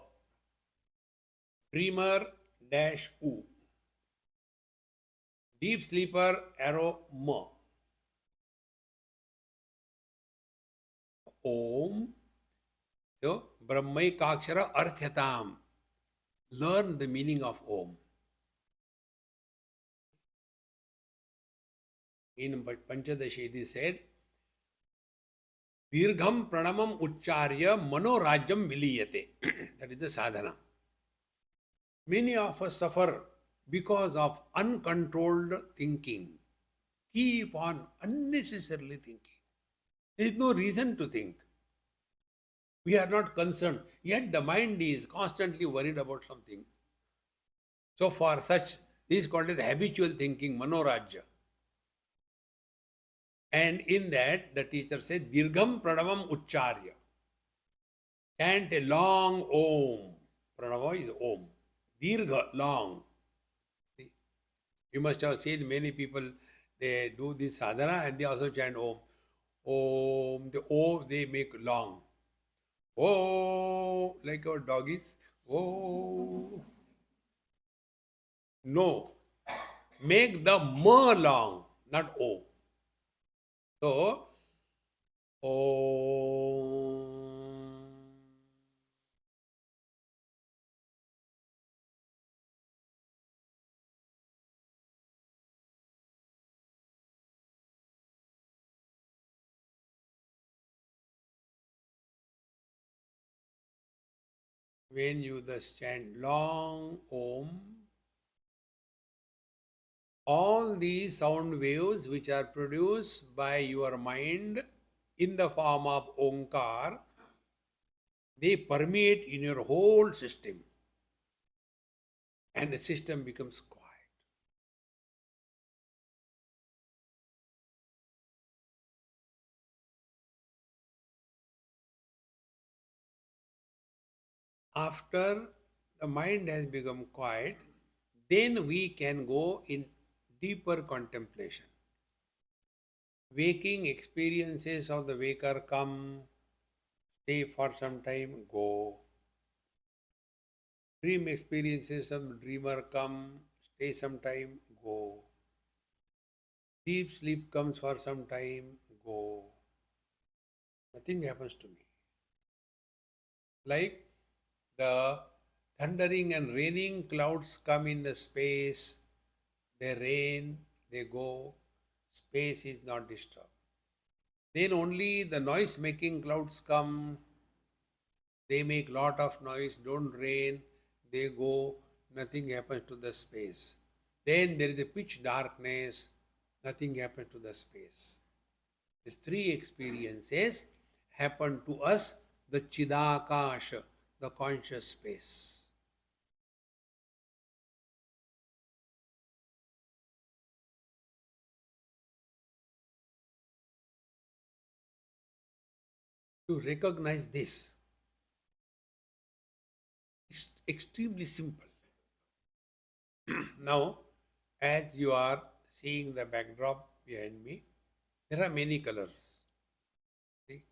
Dreamer dash U. Deep sleeper arrow Ma. Om. So, Brahmaikakshara Arthatam. Learn the meaning of Om. In Panchadashi it is said, Dirgham pranamam ucharya manorajyam viliyate. That is the sadhana. Many of us suffer because of uncontrolled thinking. Keep on unnecessarily thinking. There is no reason to think. We are not concerned. Yet the mind is constantly worried about something. So for such, this is called as habitual thinking, manorajya. And in that, the teacher says, Dirgham Pranavam Ucharya. Chant a long Om. Pranava is Om. Dirgha, long. See? You must have seen many people, they do this sadhana and they also chant Om. Om, the O they make long. Oh, like our doggies. Oh. No. Make the Ma long, not O. So, Om. When you thus chant long Om, all these sound waves which are produced by your mind in the form of Omkar, they permeate in your whole system and the system becomes quiet. After the mind has become quiet, then we can go in deeper contemplation. Waking experiences of the waker come, stay for some time, go. Dream experiences of the dreamer come, stay some time, go. Deep sleep comes for some time, go. Nothing happens to me. Like the thundering and raining clouds come in the space, they rain, they go, space is not disturbed. Then only the noise making clouds come, they make lot of noise, don't rain, they go, nothing happens to the space. Then there is a pitch darkness, nothing happens to the space. These three experiences happen to us, the Chidakash, the conscious space. To recognize this, it's extremely simple. Now, as you are seeing the backdrop behind me, there are many colors. See?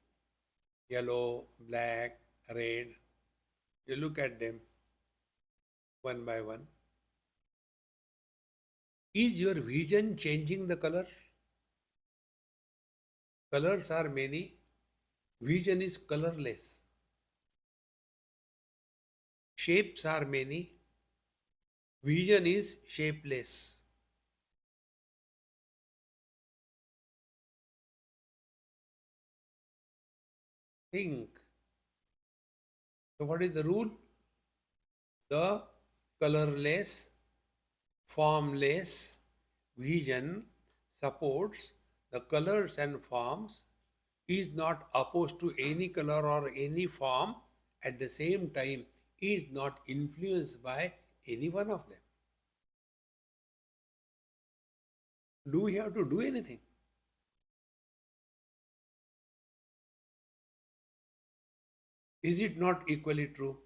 Yellow, black, red. You look at them one by one. Is your vision changing the colors? Colors are many. Vision is colorless. Shapes are many. Vision is shapeless. Think. So, what is the rule? The colorless, formless vision supports the colors and forms, is not opposed to any color or any form, at the same time is not influenced by any one of them. Do we have to do anything? Is it not equally true?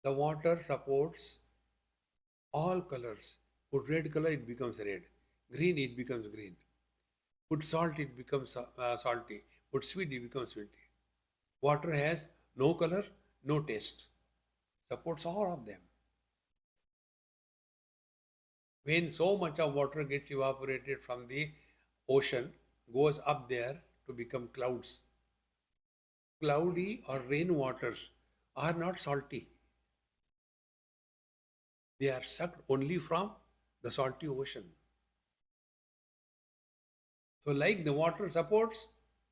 The water supports all colors. Put red color, it becomes red. Green, it becomes green. Put salt, it becomes salty. Put sweet, it becomes sweet. Water has no color, no taste. Supports all of them. When so much of water gets evaporated from the ocean, goes up there to become clouds. Cloudy or rain waters are not salty. They are sucked only from the salty ocean. So, like the water supports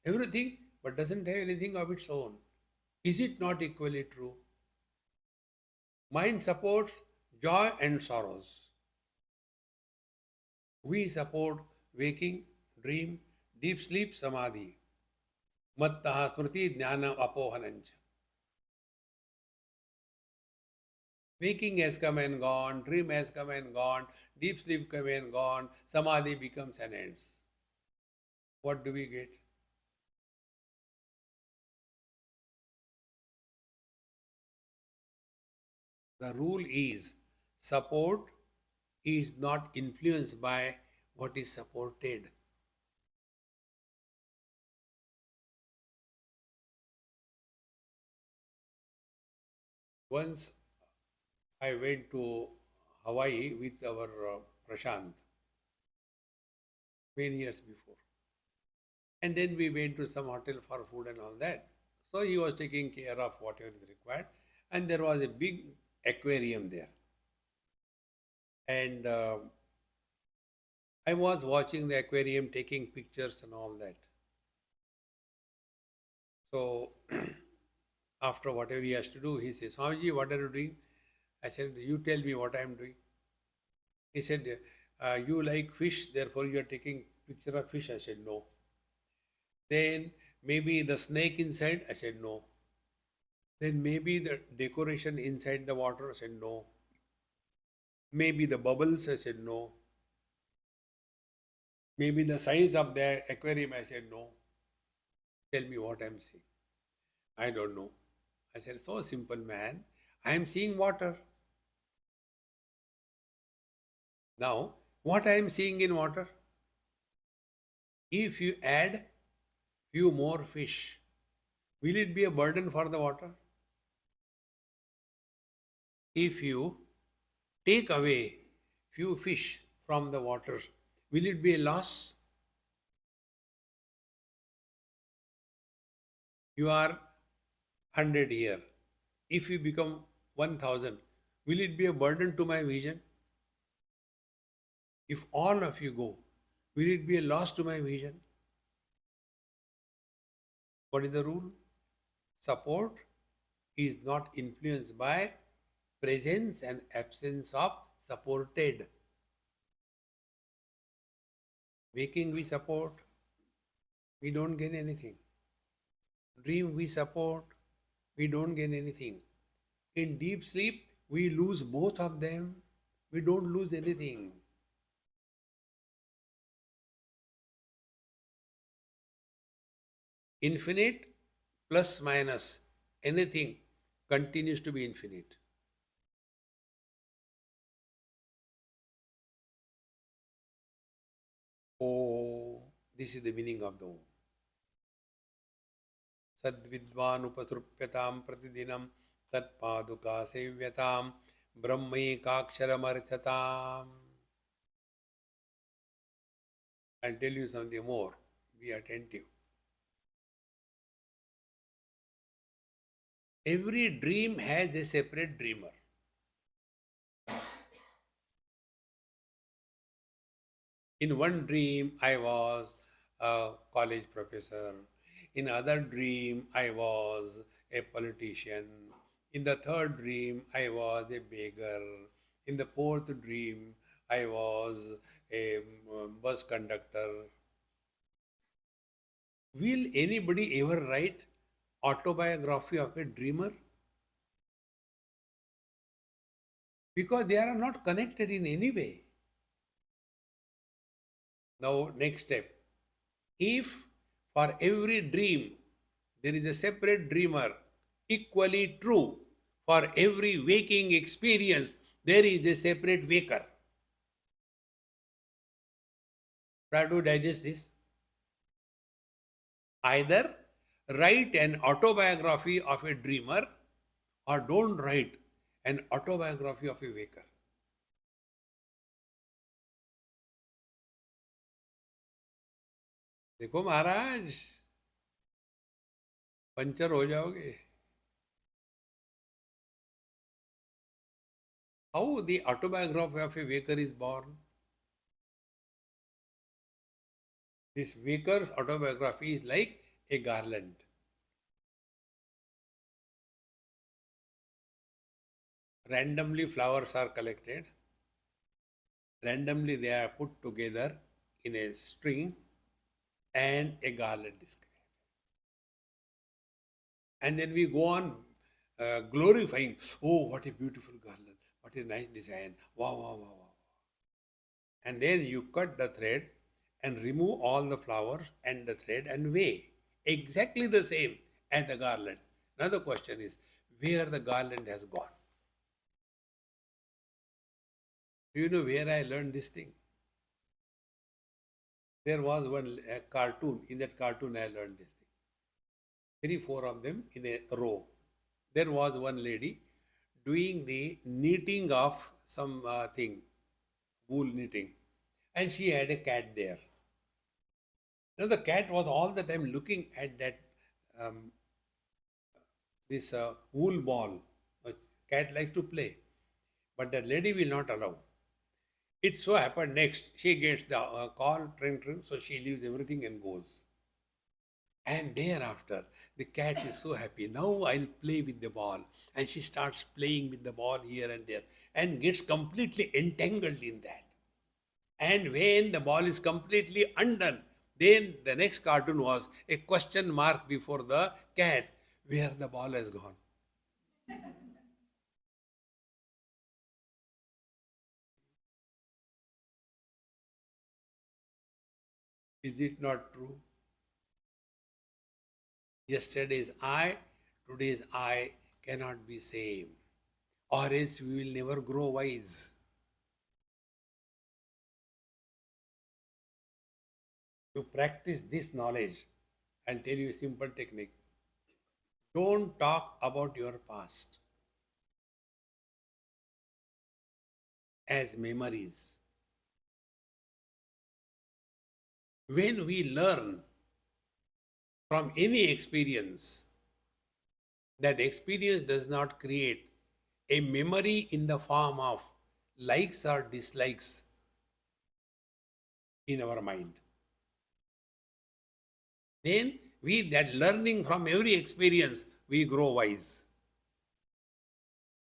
everything but doesn't have anything of its own. Is it not equally true? Mind supports joy and sorrows. We support waking, dream, deep sleep, samadhi. Mattaha smriti jnana apohanancha. Waking has come and gone, dream has come and gone, deep sleep come and gone, samadhi becomes an end. What do we get? The rule is support is not influenced by what is supported. Once I went to Hawaii with our Prashant many years before. And then we went to some hotel for food and all that. So he was taking care of whatever is required. And there was a big aquarium there. And I was watching the aquarium, taking pictures and all that. So after whatever he has to do, he says, Swamiji, what are you doing? I said, you tell me what I am doing. He said, you like fish, therefore you are taking picture of fish. I said, no. Then maybe the snake inside? I said, no. Then maybe the decoration inside the water? I said, no. Maybe the bubbles? I said, no. Maybe the size of the aquarium? I said, no. Tell me what I'm seeing. I don't know. I said, so simple, man. I am seeing water. Now, what I am seeing in water? If you add few more fish, will it be a burden for the water? If you take away few fish from the water, will it be a loss? You are 100 here. If you become 1000, will it be a burden to my vision? If all of you go, will it be a loss to my vision? What is the rule? Support is not influenced by presence and absence of supported. Waking we support, we don't gain anything. Dream we support, we don't gain anything. In deep sleep, we lose both of them, we don't lose anything. Infinite plus minus anything continues to be infinite. Oh, this is the meaning of the Om. Sadvidvan upasrupyatam pratidinam tatpaduka sevyatam brahmaikaksharam. I'll tell you something more. Be attentive. Every dream has a separate dreamer. In one dream, I was a college professor. In other dream, I was a politician. In the third dream, I was a beggar. In the fourth dream, I was a bus conductor. Will anybody ever write autobiography of a dreamer? Because they are not connected in any way. Now, next step. If for every dream there is a separate dreamer, equally true, for every waking experience there is a separate waker. Try to digest this. Either write an autobiography of a dreamer or don't write an autobiography of a waker. देखो महाराज, puncture हो जाओगे. How the autobiography of a waker is born? This waker's autobiography is like a garland. Randomly flowers are collected. Randomly they are put together in a string and a garland is created. And then we go on glorifying, oh, what a beautiful garland, what a nice design, wow, wow, wow, wow. And then you cut the thread and remove all the flowers and the thread and weigh. Exactly the same as the garland. Now the question is, where the garland has gone? Do you know where I learned this thing? There was one cartoon. In that cartoon, I learned this thing. 3, 4 of them in a row. There was one lady doing the knitting of some thing, wool knitting, and she had a cat there. Now the cat was all the time looking at that um, this wool ball. A cat likes to play, but the lady will not allow. It so happened next she gets the call, tring, tring, so she leaves everything and goes. And thereafter, the cat is so happy. Now I'll play with the ball. And she starts playing with the ball here and there and gets completely entangled in that. And when the ball is completely undone, then the next cartoon was a question mark before the cat, where the ball has gone. Is it not true? Yesterday's I, today's I cannot be same, or else we will never grow wise. To practice this knowledge, I'll tell you a simple technique. Don't talk about your past as memories. When we learn from any experience, that experience does not create a memory in the form of likes or dislikes in our mind. Then we, that learning from every experience, we grow wise.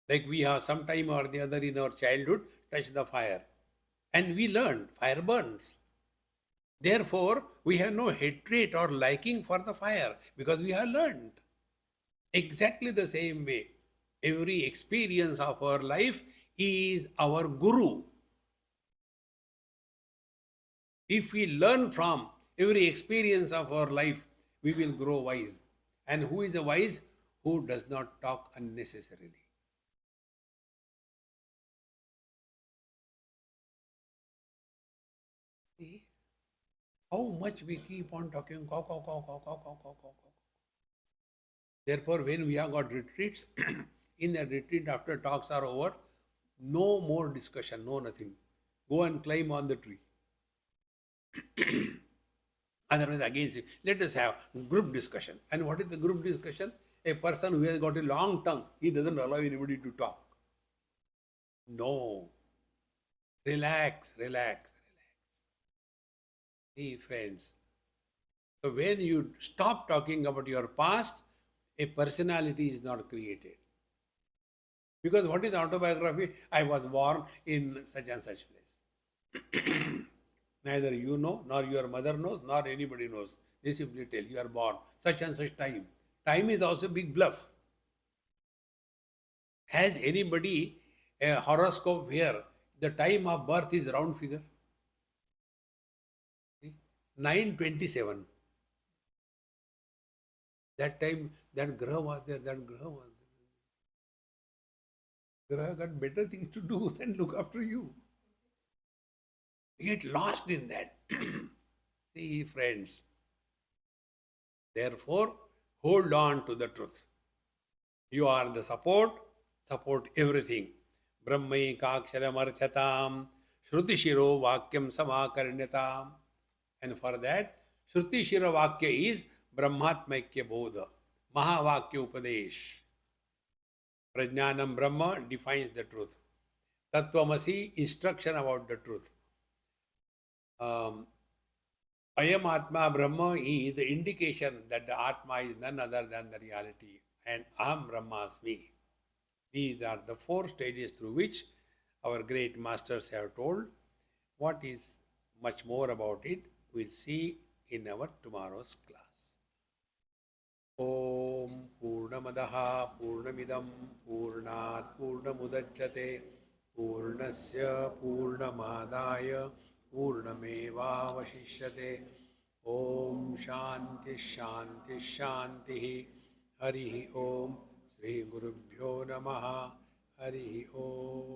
Like we have some time or the other in our childhood touched the fire, and we learned fire burns. Therefore, we have no hatred or liking for the fire because we have learned. Exactly the same way, every experience of our life is our guru. If we learn from every experience of our life, we will grow wise. And who is a wise? Who does not talk unnecessarily. See how much we keep on talking, cow, cow, cow, cow, cow, cow, cow, cow, cow. Therefore, when we have got retreats, in that retreat after talks are over, no more discussion, no nothing. Go and climb on the tree. Otherwise, again, let us have group discussion. And what is the group discussion? A person who has got a long tongue, he doesn't allow anybody to talk. No. Relax, relax, relax. See, friends. So when you stop talking about your past, a personality is not created. Because what is autobiography? I was born in such and such place. Neither you know, nor your mother knows, nor anybody knows. They simply tell you are born such and such time. Time is also a big bluff. Has anybody a horoscope here? The time of birth is round figure. 9:27. That time, that graha was there, that graha was there. Graha got better things to do than look after you. You get lost in that. See, friends, therefore, hold on to the truth. You are the support, support everything. Brahmaikaksharam Shruti Shiro Vakyam Samakarnyatam. And for that, Shruti Shiro Vakya is Brahmatmaikya Bodha, Mahavakya Upadesh. Prajnanam Brahma defines the truth. Tattvamasi, instruction about the truth. Ayam Atma Brahma is the indication that the Atma is none other than the reality. And Aham Brahmasmi. These are the four stages through which our great masters have told. What is much more about it, we'll see in our tomorrow's class. Om Purnamadaha Purnamidam Purnat Purnamudachyate Purnasya Purnamadaya Purnamevavashishyate. Om Shanti Shanti Shanti. Hari Om. Shri Gurubhyo Namaha. Hari Om.